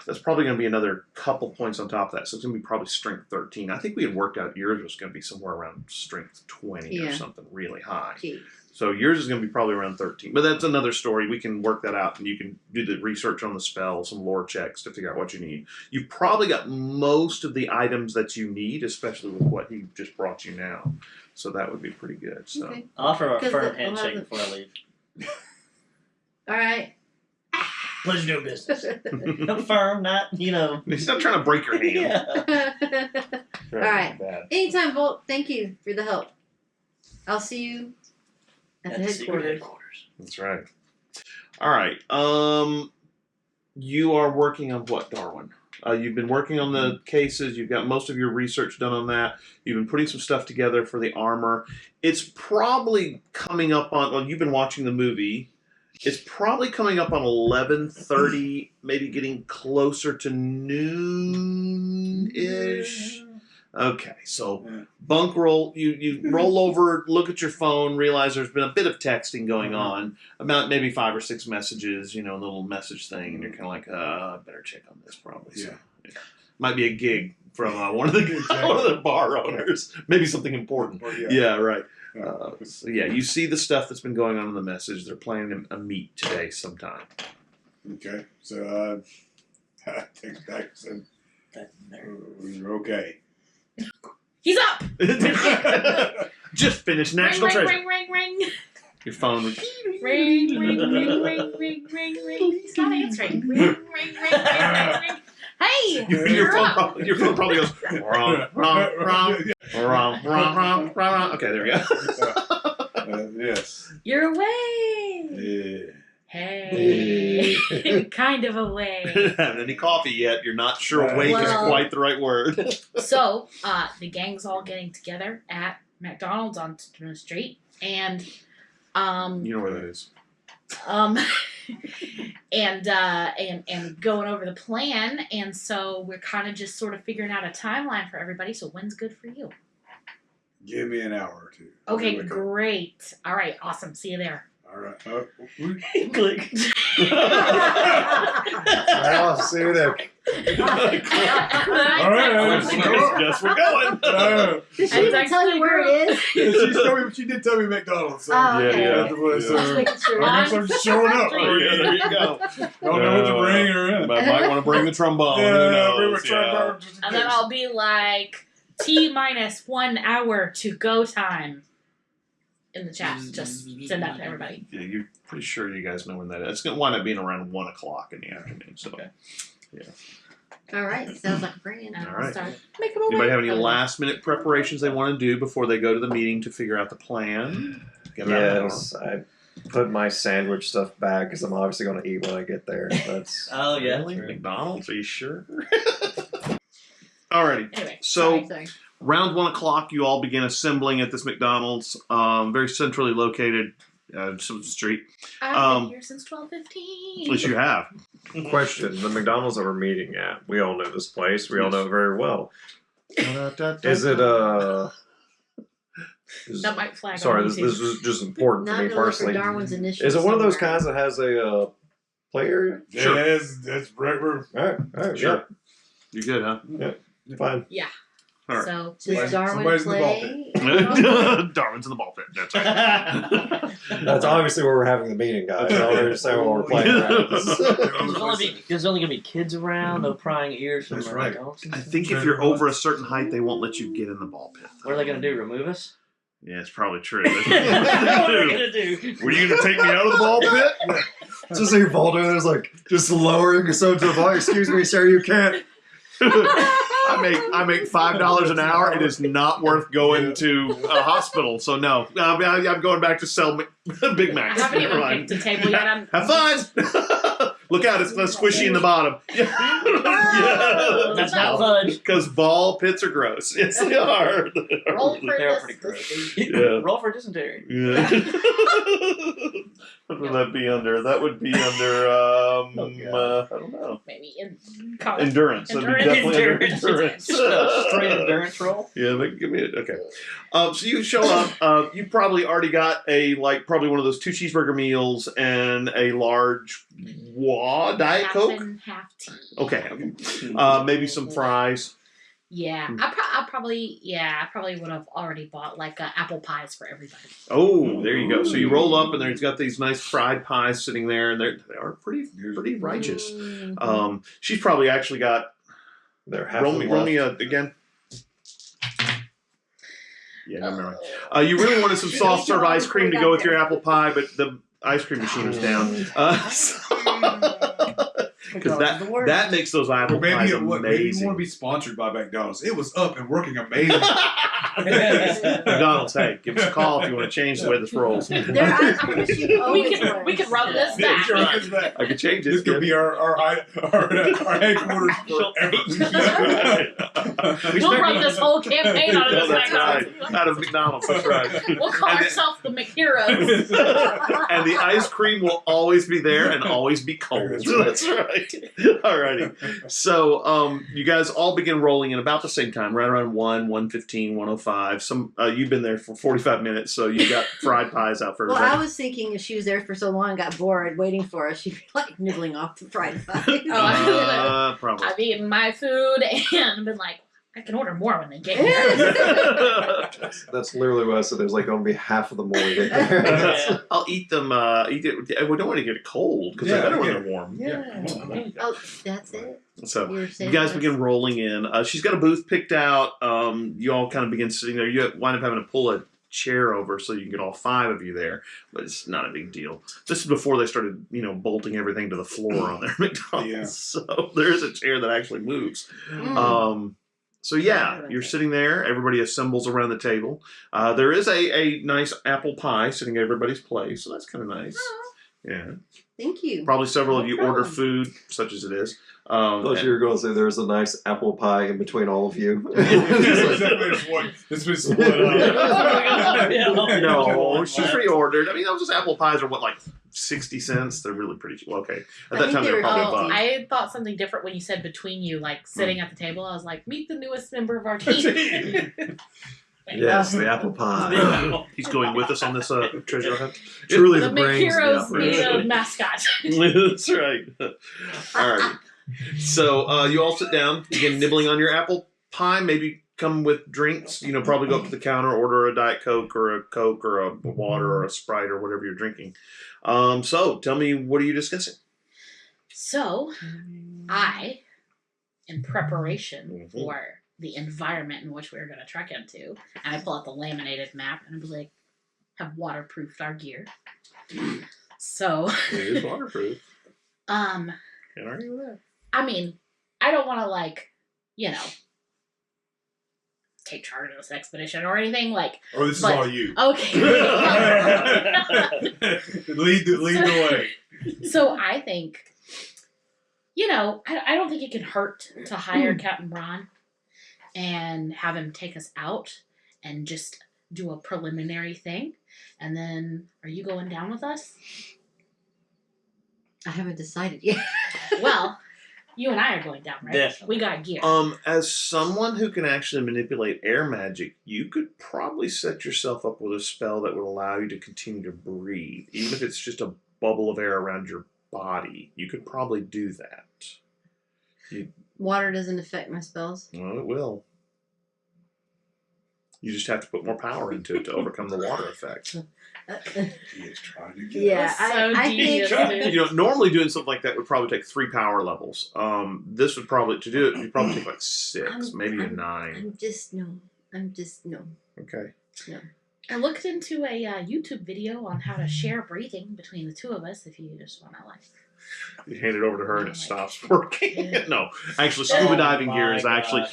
that's probably going to be another couple points on top of that. So it's going to be probably strength 13. I think we had worked out yours was going to be somewhere around strength 20 or Yeah. something really high. Jeez. So yours is going to be probably around 13. But that's another story. We can work that out, and you can do the research on the spell, some lore checks to figure out what you need. You've probably got most of the items that you need, especially with what he just brought you now. So that would be pretty good. So Okay. I'll offer a 'Cause firm the- handshake I'll have before I leave. All right. Pleasure doing business. No firm, not, he's not trying to break your hand. Yeah. All right. Bad. Anytime, Volt. Thank you for the help. I'll see you at the secret headquarters. That's right. All right. You are working on what, Darwin? You've been working on the cases. You've got most of your research done on that. You've been putting some stuff together for the armor. It's probably coming up on. Well, you've been watching the movie. It's probably coming up on 11:30, maybe getting closer to noon-ish. Okay, so bunk roll. You roll over, look at your phone, realize there's been a bit of texting going on, about maybe 5 or 6 messages, the little message thing, and you're kind of like, I better check on this probably. So, yeah. Might be a gig from one of the bar owners, maybe something important. Yeah, right. So yeah, you see the stuff that's been going on in the message. They're planning a meet today sometime. Okay, so I take back and said, okay. He's up. Just finished Ring, National ring, Treasure. ring, ring, ring. Your phone would. Ring, ring, ring, ring, ring, ring, ring. He's not answering. Ring, ring, ring, ring, ring. Hey, Your you're phone, up. your phone probably goes. Wrong, wrong, wrong, wrong, wrong, wrong, wrong. Okay, there we go. Yes. You're away. Yeah. Hey, kind of away. Haven't had any coffee yet. You're not sure awake is Well- quite the right word. So, the gang's all getting together at McDonald's on Stone Street, and You know where that is. and going over the plan, and so we're kind of just sort of figuring out a timeline for everybody. So when's good for you? Give me an hour or two. Okay, Wake up. great. All right, awesome. See you there. All right. Click. Well, see you there. All right. Guess we're going. Did she even tell you where it is? She did tell me McDonald's. So Oh, okay. Yeah. Just making sure. I guess I'm just showing up. Oh, yeah, there you go. Don't know what to bring or Might want to bring the trombone. Who bring knows? my trombone just in And then case. I'll be like T-1 hour to go time in the chat. Just send that to everybody. Yeah, you're pretty sure you guys know when that is. It's going to wind up being around 1 o'clock in the afternoon. So, Okay. All right. Sounds like a plan. And All I'll right. start making my Anybody way. have any last minute preparations they want to do before they go to the meeting to figure out the plan? Get it out of the Yes, I put my sandwich stuff back because I'm obviously going to eat when I get there. That's Oh yeah. Really? True. McDonald's? Are you sure? Alrighty. Anyway, So, Sorry. around 1 o'clock, you all begin assembling at this McDonald's, very centrally located street. I've Um, been here since 12:15. At least you have. question. The McDonald's that we're meeting at, we all know this place. We all know it very well. Is it That might flag sorry, on this YouTube. is just important Not to me gonna look for personally. Darwin's initials. Is it one of those somewhere. kinds that has a play area? Sure. Yeah, that's right. All right, Sure. You good, huh? yeah, fine. All right. So Does Darwin Somebody's in the ball play? Darwin's in the ball pit. That's right. That's obviously where we're having the meeting, guys. I don't understand what we're playing around. There's only gonna be kids around. No prying ears from That's the right. adults. I think if you're over a certain height, they won't let you get in the ball pit. What are they gonna do? Remove us? Yeah, it's probably true. What are we gonna do? Were you going to take me out of the ball pit? Just see Baldo there's like just lowering yourself to the bar. Excuse me, sir, you can't. I make $5 an hour. It is not worth going to a hospital. So no, I'm going back to sell Big I Macs. haven't Never even mind. picked a table yet. I'm Have fun. Look out! It's squishy in the bottom. That's not fun. Because ball pits are gross. Yes, they are. roll for They're this. pretty gross. Yeah. Roll for dysentery. Yeah. What would that be under? That would be under, I don't know. Maybe in college. Endurance. That'd be definitely under endurance. Just a straight endurance roll. Yeah, give me it. Okay. So you show up. You probably already got probably one of those 2 cheeseburger meals and a large Diet half Coke. and half tea. Okay. Maybe some fries. Yeah, I probably would have already bought like apple pies for everybody. Oh, there you go. So you roll up and there's got these nice fried pies sitting there, and they are pretty righteous. Mm-hmm. She's probably actually got. They're half Roll of me them left. again. Yeah, no memory. You really wanted some soft serve ice cream to go with your apple pie, but the ice cream machine was down. Because that makes those apple pies Maybe you amazing. want to be sponsored by McDonald's. It was up and working amazing. McDonald's, hey, give us a call if you want to change the way this rolls. I'm gonna shoot We could run this back. I could change it. This could be our headquarters forever. We'll run this whole campaign out of Yeah, this that's right. McDonald's. Out of McDonald's, that's right. We'll call And the- ourselves the McHeroes. And the ice cream will always be there and always be cold. That's right. Alrighty. So you guys all begin rolling in about the same time, right around 1:15, 1:05. You've been there for 45 minutes, so you got fried pies out for Well, everybody. I was thinking if she was there for so long, got bored waiting for us, she'd be like nibbling off the fried pie. Probably. I've eaten my food and been like, I can order more when they get here. That's literally what I said. There's like going to be half of them when we get there. Yeah. I'll eat them. Eat it. We don't want to get it cold because they're better when they're warm. Oh, that's it. So You were you saying guys this? begin rolling in. She's got a booth picked out. You all kind of begin sitting there. You wind up having to pull a chair over so you can get all 5 of you there, but it's not a big deal. This is before they started, bolting everything to the floor on their McDonald's. Yeah. So there is a chair that actually moves. Mm. So yeah, you're sitting there. Everybody assembles around the table. There is a nice apple pie sitting at everybody's place, so that's kind of nice. Yeah. Thank you. Probably several of No you problem. order food, such as it is. I thought you were going to say there's a nice apple pie in between all of you. It's been split up. No, she pre-ordered. I mean, those apple pies are like 60 cents. They're really pretty cheap. Well, okay, at I that think time they they were were probably a Oh, buck. I thought something different when you said between you, like sitting at the table. I was like, meet the newest member of our team. thing. Yes, the apple pie. He's going with us on this treasure hunt. Truly The the brains of the McHeroes need operation. a mascot. That's right. All right. So you all sit down, begin nibbling on your apple pie. Maybe come with drinks. Probably go up to the counter, order a Diet Coke or a water or a Sprite or whatever you're drinking. So tell me, what are you discussing? So, I, in preparation for the environment in which we were going to trek into, and I pull out the laminated map and I'm like, have waterproofed our gear. So, It is waterproof. Can't argue with that. I mean, I don't want to take charge of this expedition or anything Or this is but- all you. Okay. Lead the way. So I think, I don't think it can hurt to hire Captain Braun and have him take us out and just do a preliminary thing. And then, are you going down with us? I haven't decided yet. Well, you and I are going down, right? Definitely. We got gear. As someone who can actually manipulate air magic, you could probably set yourself up with a spell that would allow you to continue to breathe, even if it's just a bubble of air around your body. You could probably do that. Water doesn't affect my spells. Well, it will. You just have to put more power into it to overcome the water effect. He is trying to get Yeah, us. I devious, think dude. Normally doing something like that would probably take 3 power levels. This would probably, to do it, you'd probably take like 6, maybe a 9. I'm just no. Okay. I looked into a YouTube video on how to share breathing between the two of us if you just want to You hand it over to her and it stops working. Yeah. No, actually, scuba diving gear is actually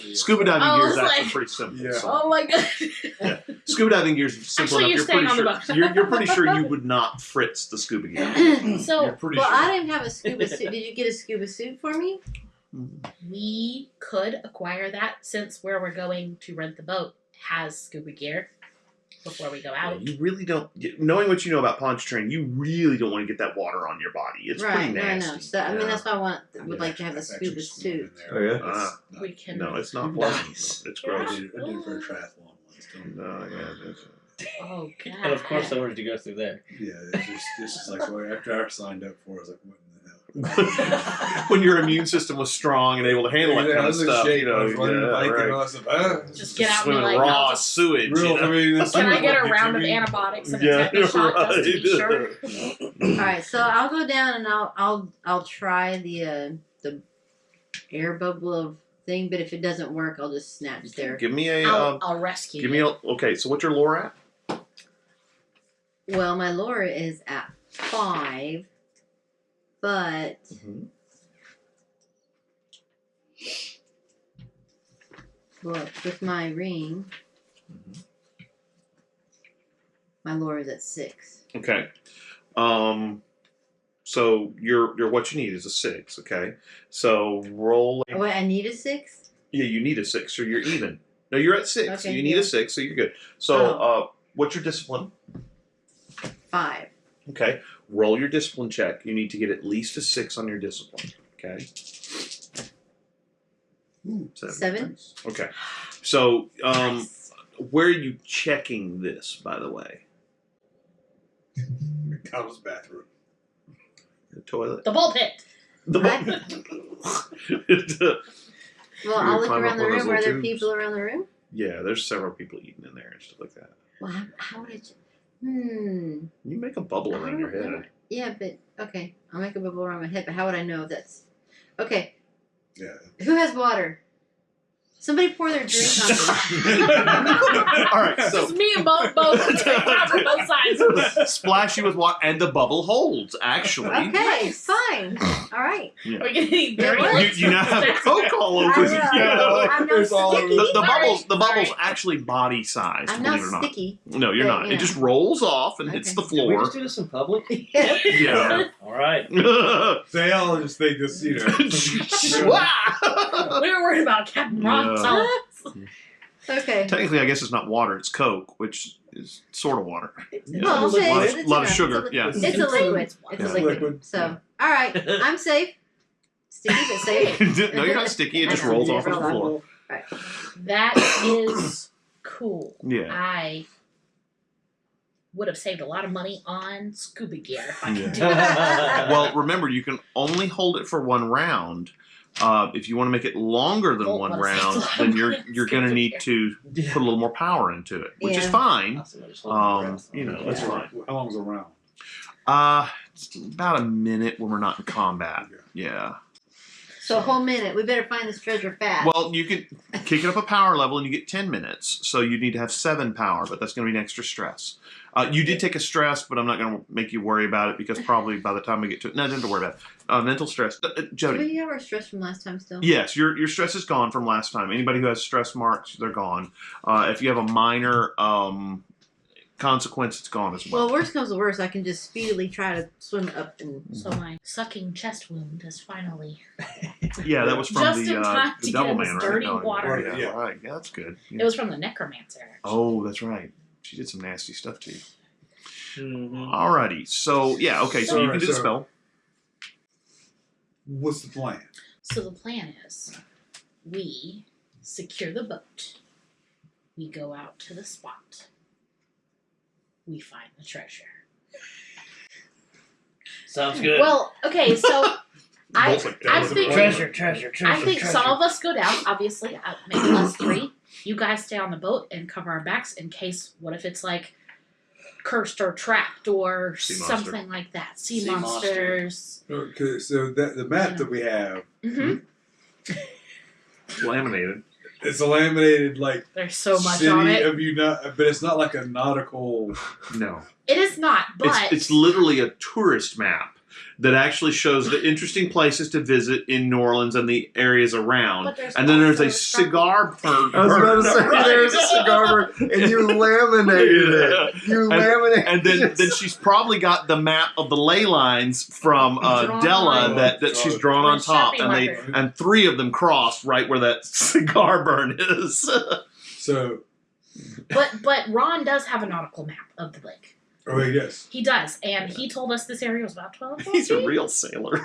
pretty simple. Yeah. So, Oh my god. scuba diving gear is simple Actually, enough. you're You're pretty staying on the sure boat. you're pretty sure you would not fritz the scuba gear. So You're pretty well, sure. I didn't have a scuba suit. Did you get a scuba suit for me? we could acquire that since where we're going to rent the boat has scuba gear before we go out. You really don't. Knowing what you know about Pontchartrain, you really don't want to get that water on your body. It's pretty Right, I nasty. know. So I mean, that's why would like to have a That's actually scuba smooth suit. in there. Oh, yeah? We can. No, it's not Nice. pleasant. It's I gross. did it for a triathlon once. No, yeah, Oh god. And of course, I wanted to go through there. Yeah, this is like after I signed up for it, I was like, what in the hell? when your immune system was strong and able to handle that Yeah, kind I of was in stuff, shape. you I know, was running the bike and all that stuff. Just get out and be swimming like, raw I'll just- sewage. Real, you know? I mean, Can I get a round of antibiotics and a tetanus shot just to be sure? All right, so I'll go down and I'll try the air bubble of thing, but if it doesn't work, I'll just snatch there. Give me a. I'll rescue give me you. a. Okay, so what's your lore at? Well, my lore is at 5, but well, with my ring, my lore is at 6. Okay. So your what you need is a 6. Okay. So roll. Oh, wait, I need a 6? Yeah, you need a 6, so you're even. No, you're at 6. so Okay, you need yeah. a 6, so you're good. So what's your discipline? 5. Okay. Roll your discipline check. You need to get at least a 6 on your discipline. Okay. 7? Okay. So Nice. where are you checking this, by the way? McDonald's bathroom. The toilet. The ball pit. The Well, I'll You look climb around up the one of those room. Are little there tubes. people around the room? Yeah, there's several people eating in there and stuff like that. Well, how would I? You make a bubble I around your don't know. head. Yeah, but okay. I'll make a bubble around my head, but how would I know if that's okay? Yeah. Who has water? Somebody pour their drink on me. All right, so Just me and both take out from both sides. splash you with water, and the bubble holds. Actually, Okay, fine. All right. We're gonna eat Yeah, dirty. what? you now have Coke all over I you. know. I'm not It's all sticky. The bubbles Sorry. actually body sized. I'm Believe not it or not. sticky. No, you're But, not. you It know. just rolls off and hits Okay. the Did we floor. just do this in public? Yeah. All right. They all just think this, you know. We were worried about Captain Ron's Yeah. health. Okay. Technically, I guess it's not water; it's Coke, which is sort of water. Yeah. Well, a okay, lot it's of, lot of enough. sugar. Yeah. It's a liquid. It's Yeah. a liquid. Liquid. So, all right, I'm safe. Sticky, but safe. No, you're not sticky. It I just know. rolls It off on the rolls floor. That is Cool. Yeah. I would have saved a lot of money on scuba gear if I could Yeah. do that. Well, remember, you can only hold it for 1 round. If you want to make it longer than Volt 1 wants round, to then play you're going to scuba need gear. to put a little more power into it, which is Yeah. fine. I just hold my breath. You know, that's How fine. long's a round? It's about a minute when we're not in combat. Okay. Yeah. So a whole minute. We better find this treasure fast. Well, you could kick it up a power level and you get 10 minutes. So you need to have 7 power, but that's going to be an extra stress. You did take a stress, but I'm not going to make you worry about it because probably by the time we get to it, no, don't worry about it. Mental stress. Do Jody. we have our stress from last time still? Yes, your stress is gone from last time. Anybody who has stress marks, they're gone. If you have a minor consequence, it's gone as well. Well, worst comes to worst, I can just speedily try to swim up and. So my sucking chest wound is finally Yeah, that was from just in time the to Devil get in Man, this right? dirty Oh, water. Yeah, Yeah. right. Yeah, that's good. It was from the necromancer. Actually. Oh, that's right. She did some nasty stuff to you. Mhm. Alrighty. So, yeah, okay. So you can do the spell. What's the plan? So the plan is, we secure the boat. We go out to the spot. We find the treasure. Sounds good. Well, okay, so I Both like that. I What's the think plan? treasure. I think some of us go down. Obviously, maybe us 3. You guys stay on the boat and cover our backs in case. What if it's like cursed or trapped or Sea monster. something like that? Sea Sea monster. monsters. Okay, so the map that we have, hmm Laminated. it's a laminated like There's so much city on it. of but it's not like a nautical. No. It is not, but It's literally a tourist map that actually shows the interesting places to visit in New Orleans and the areas around. But there's And then there's a also cigar burn. I was about to say Right. there's a cigar burn, and you laminated it. You laminated And then she's probably got the map of the ley lines from Drawn Della on. that she's drawn on With top, Sharpie and marker. 3 of them crossed right where that cigar burn is. So, but Ron does have a nautical map of the lake. oh yes, He does, and he told us this area was about 12 He's a feet. real sailor.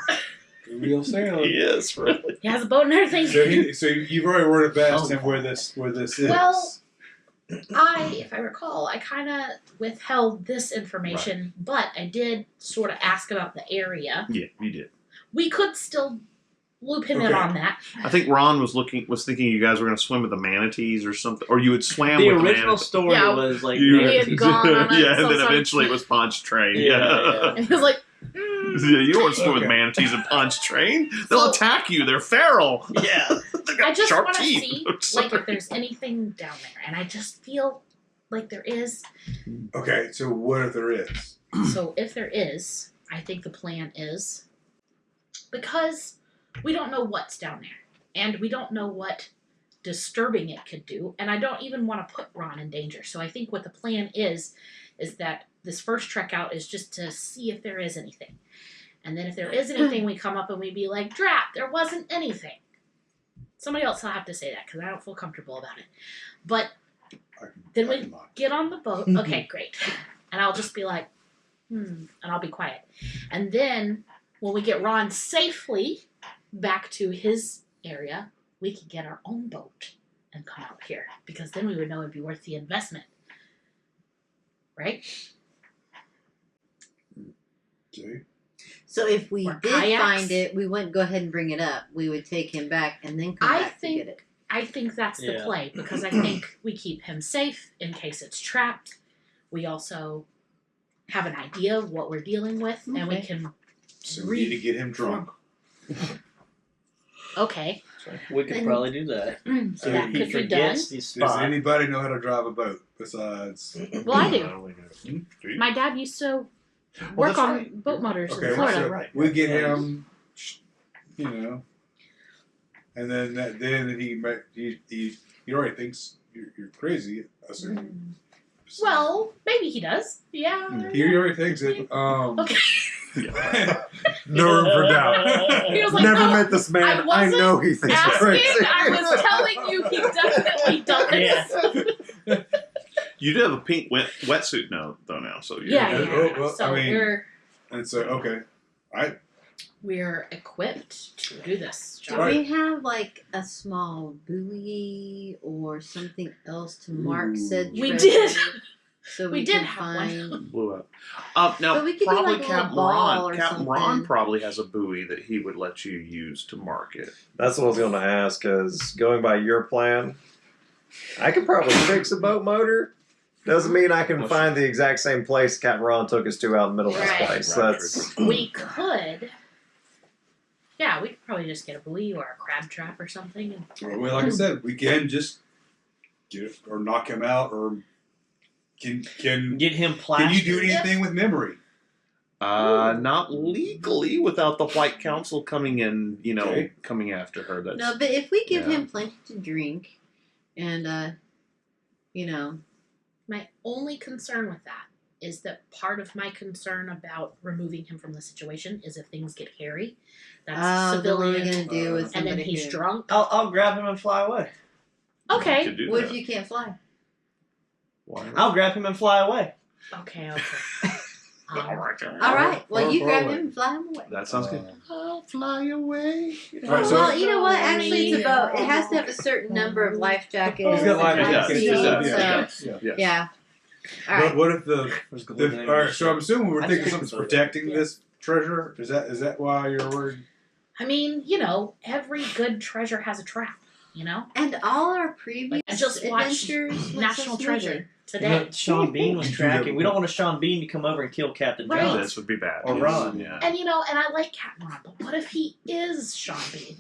the real sailor. He is, really. He has a boat and everything. So you've already worded past him where this is. Well, if I recall, I kind of withheld this information, but I did sort of ask about the area. Yeah, you did. We could still loop him in Okay. on that. I think Ron was thinking you guys were going to swim with the manatees or something, or you had swam The with the original manatees. story Yeah, was like You- We had gone on a yeah, and then some- eventually it was Pontchartrain. Yeah, Yeah. yeah. And he was like, Yeah, you don't want to swim with Okay. manatees in Pontchartrain. They'll So- attack you. They're feral. Yeah. They got I just sharp want to teeth. see like if there's anything down there, and I just feel like there is. Okay, so what if there is? So if there is, I think the plan is because we don't know what's down there, and we don't know what disturbing it could do, and I don't even want to put Ron in danger. So I think what the plan is that this first trek out is just to see if there is anything, and then if there is anything, we come up and we be like, "Drat, there wasn't anything." Somebody else will have to say that because I don't feel comfortable about it. But then we get on the boat. Okay, great. And I'll just be like, and I'll be quiet. And then when we get Ron safely back to his area, we can get our own boat and come out here. Because then we would know it'd be worth the investment. Right? See? So if we Or did kayaks. find it, we wouldn't go ahead and bring it up. We would take him back and then come I back think- to get it. I think that's the Yeah. play. Because I think we keep him safe in case it's trapped. We also have an idea of what we're dealing with. And we Okay. can So we need to get him drunk. Okay. We could And- probably do that. So So that he could be done. forgets these Does spots. anybody know how to drive a boat besides? Well, I do. Do you? My dad used to work that's on right. boat motors Okay, in Florida. so Right. we get Yeah. him, and then he already thinks you're crazy. I assume. Well, maybe he does. Yeah. He already thinks it. Okay. No room for doubt. He was like, Never no, met this man. I I, wasn't know he thinks asking. crazy. I was telling you he definitely does. Yeah. You do have a pink wetsuit now, though. Now, so you're Yeah, good. yeah. Oh, well, So I mean- we're And so, okay, We're equipped to do this Do job. we have like a small buoy or something else to mark said We treasure? did. So We we did can have find. one. Blew up. Now, But we could do, probably like, a little Captain ball Ron. or Captain Ron something. probably has a buoy that he would let you use to mark it. That's what I was going to ask. Because going by your plan, I could probably fix a boat motor. Doesn't mean I can find the exact same place Captain Ron took us to out in the middle of Right. this place. Right. That's We could. Yeah, we could probably just get a buoy or a crab trap or something. And Well, like I said, we can just get it, or knock him out, or can Get him you plastered. do anything with memory? Not legally without the White Council coming in, Okay. coming after her. That's No, but if we give Yeah. him plenty to drink, and my only concern with that is that part of my concern about removing him from the situation is if things get hairy. That's then what are we civilian. gonna do with And somebody then he's who- drunk. I'll grab him and fly away. You Okay. could do What that. if you can't fly? Why not? I'll grab him and fly away. Okay. All right. All right. Well, you Far grab away. him and fly him away. That sounds good. I'll fly away. Right, so- Well, you know what? Actually, it's a boat. It has to have a certain number of life jackets. He's got life and jackets, seats, yeah. so Yes. yeah. All But right. what if the all right? So I'm assuming we're I thinking think something's so. protecting this treasure. Is that why you're worried? I mean, every good treasure has a trap. And all our previous I just watched adventures went National so smoothly. Treasure today. Sean Bean was tracking. We don't want a Sean Bean to come over and kill Captain Right. Jones. This would be bad. Or Ron. Yeah. And and I like Captain Ron, but what if he is Sean Bean?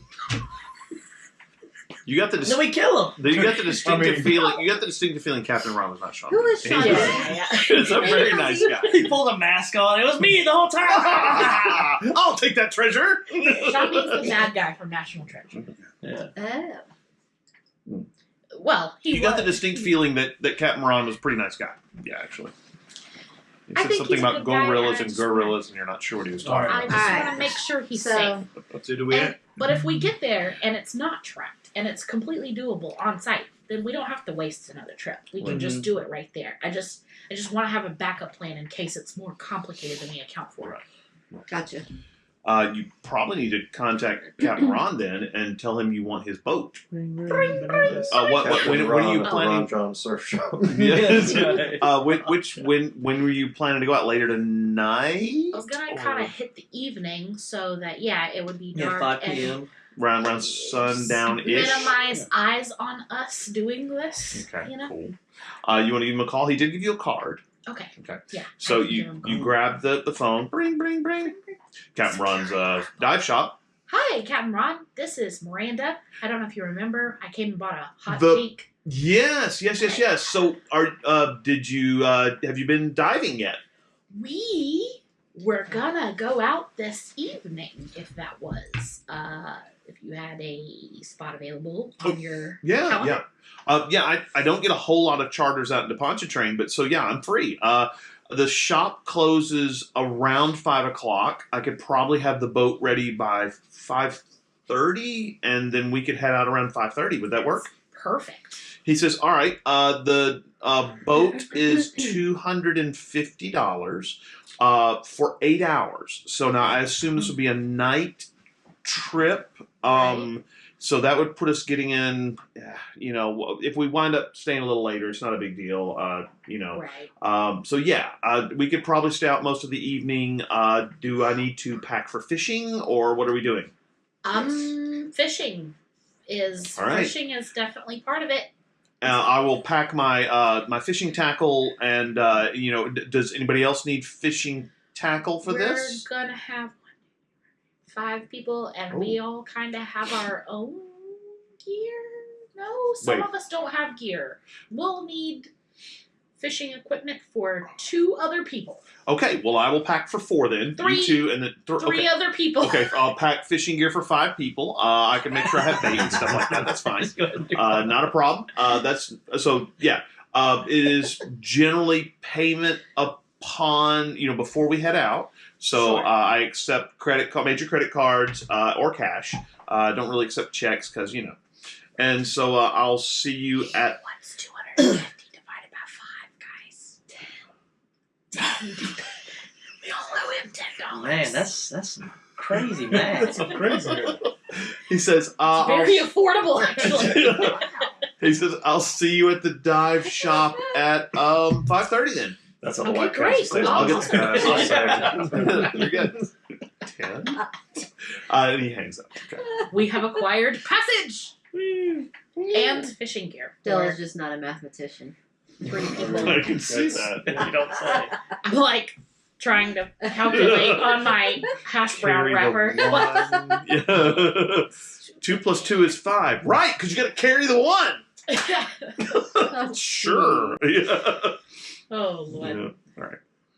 You got the Then we kill him. you got the distinctive I mean- feeling. You got the distinctive feeling Captain Ron was not Sean. Who is Bean. Sean He was- Bean? He's a very nice guy. He pulled a mask on. It was me the whole time. I'll take that treasure. Sean Bean's the bad guy from National Treasure. Yeah. Oh. Well, he You got was. the distinct feeling that Captain Ron was a pretty nice guy. Yeah, actually. He I said think something he's a about good guy, gorillas and and I just gorillas, and you're not sure what he was talking I about. just Alright. want to make sure he's So- safe. So do we? But if we get there and it's not trapped and it's completely doable on site, then we don't have to waste another trip. We can just do it right there. I just want to have a backup plan in case it's more complicated than we account for. Gotcha. You probably need to contact Captain Ron then and tell him you want his boat. When are you planning? Ron Surf Show. That's right. When were you planning to go out later tonight? I was gonna kind of hit the evening so that it would be Yeah, dark 5 and p.m. Around sundown ish. minimize eyes on us doing this. Okay, You know. cool. You want to give him a call? He did give you a card. Okay. Okay. Yeah. So I can give him a you call. grab the phone. Bring. Captain Ron's dive shop. Hi, Captain Ron. This is Miranda. I don't know if you remember. I came and bought a hot The- cheek. Yes. So did you have you been diving yet? We were gonna go out this evening if that was if you had a spot available on your calendar. I don't get a whole lot of charters out into Pontchartrain, but so yeah, I'm free. The shop closes around 5 o'clock. I could probably have the boat ready by 5:30, and then we could head out around 5:30. Would that work? Perfect. He says, "All right. The boat is $250 for 8 hours. So now I assume this would be a night trip. So that would put us getting in. If we wind up staying a little later, it's not a big deal. Right. We could probably stay out most of the evening. Do I need to pack for fishing, or what are we doing? Fishing is All right. fishing is definitely part of it. I will pack my my fishing tackle, and does anybody else need fishing tackle for this? We're gonna have 5 people, and we all kind of have our own gear. No, some Wait. of us don't have gear. We'll need fishing equipment for 2 other people. Okay, well I will pack for 4 then. 3. You 2 and then 3 okay. other people. Okay, I'll pack fishing gear for 5 people. I can make sure I have bait and stuff like that. That's fine. Not a problem. It is generally payment upon before we head out. So Sure. I accept major credit cards or cash. Don't really accept checks because And so I'll see you at. What's 250 divided by 5, guys? 10. We all owe him $10. Man, that's crazy math. That's crazy. He says, Very affordable, actually. he says, I'll see you at the dive shop at 5:30 then. That's on the Okay, white great. couch. Stays I'll on get those guys. I'll say. You're good. 10. And he hangs up. Okay. We have acquired passage and fishing gear. Dylan's just not a mathematician. 3 people. I can see that. You don't say. I'm like trying to calculate on my hash brown Carry the wrapper. one. Yeah. 2 plus 2 is 5. Right, because you got to carry the 1. Sure. Yeah. Oh, Lord. Yeah. All right.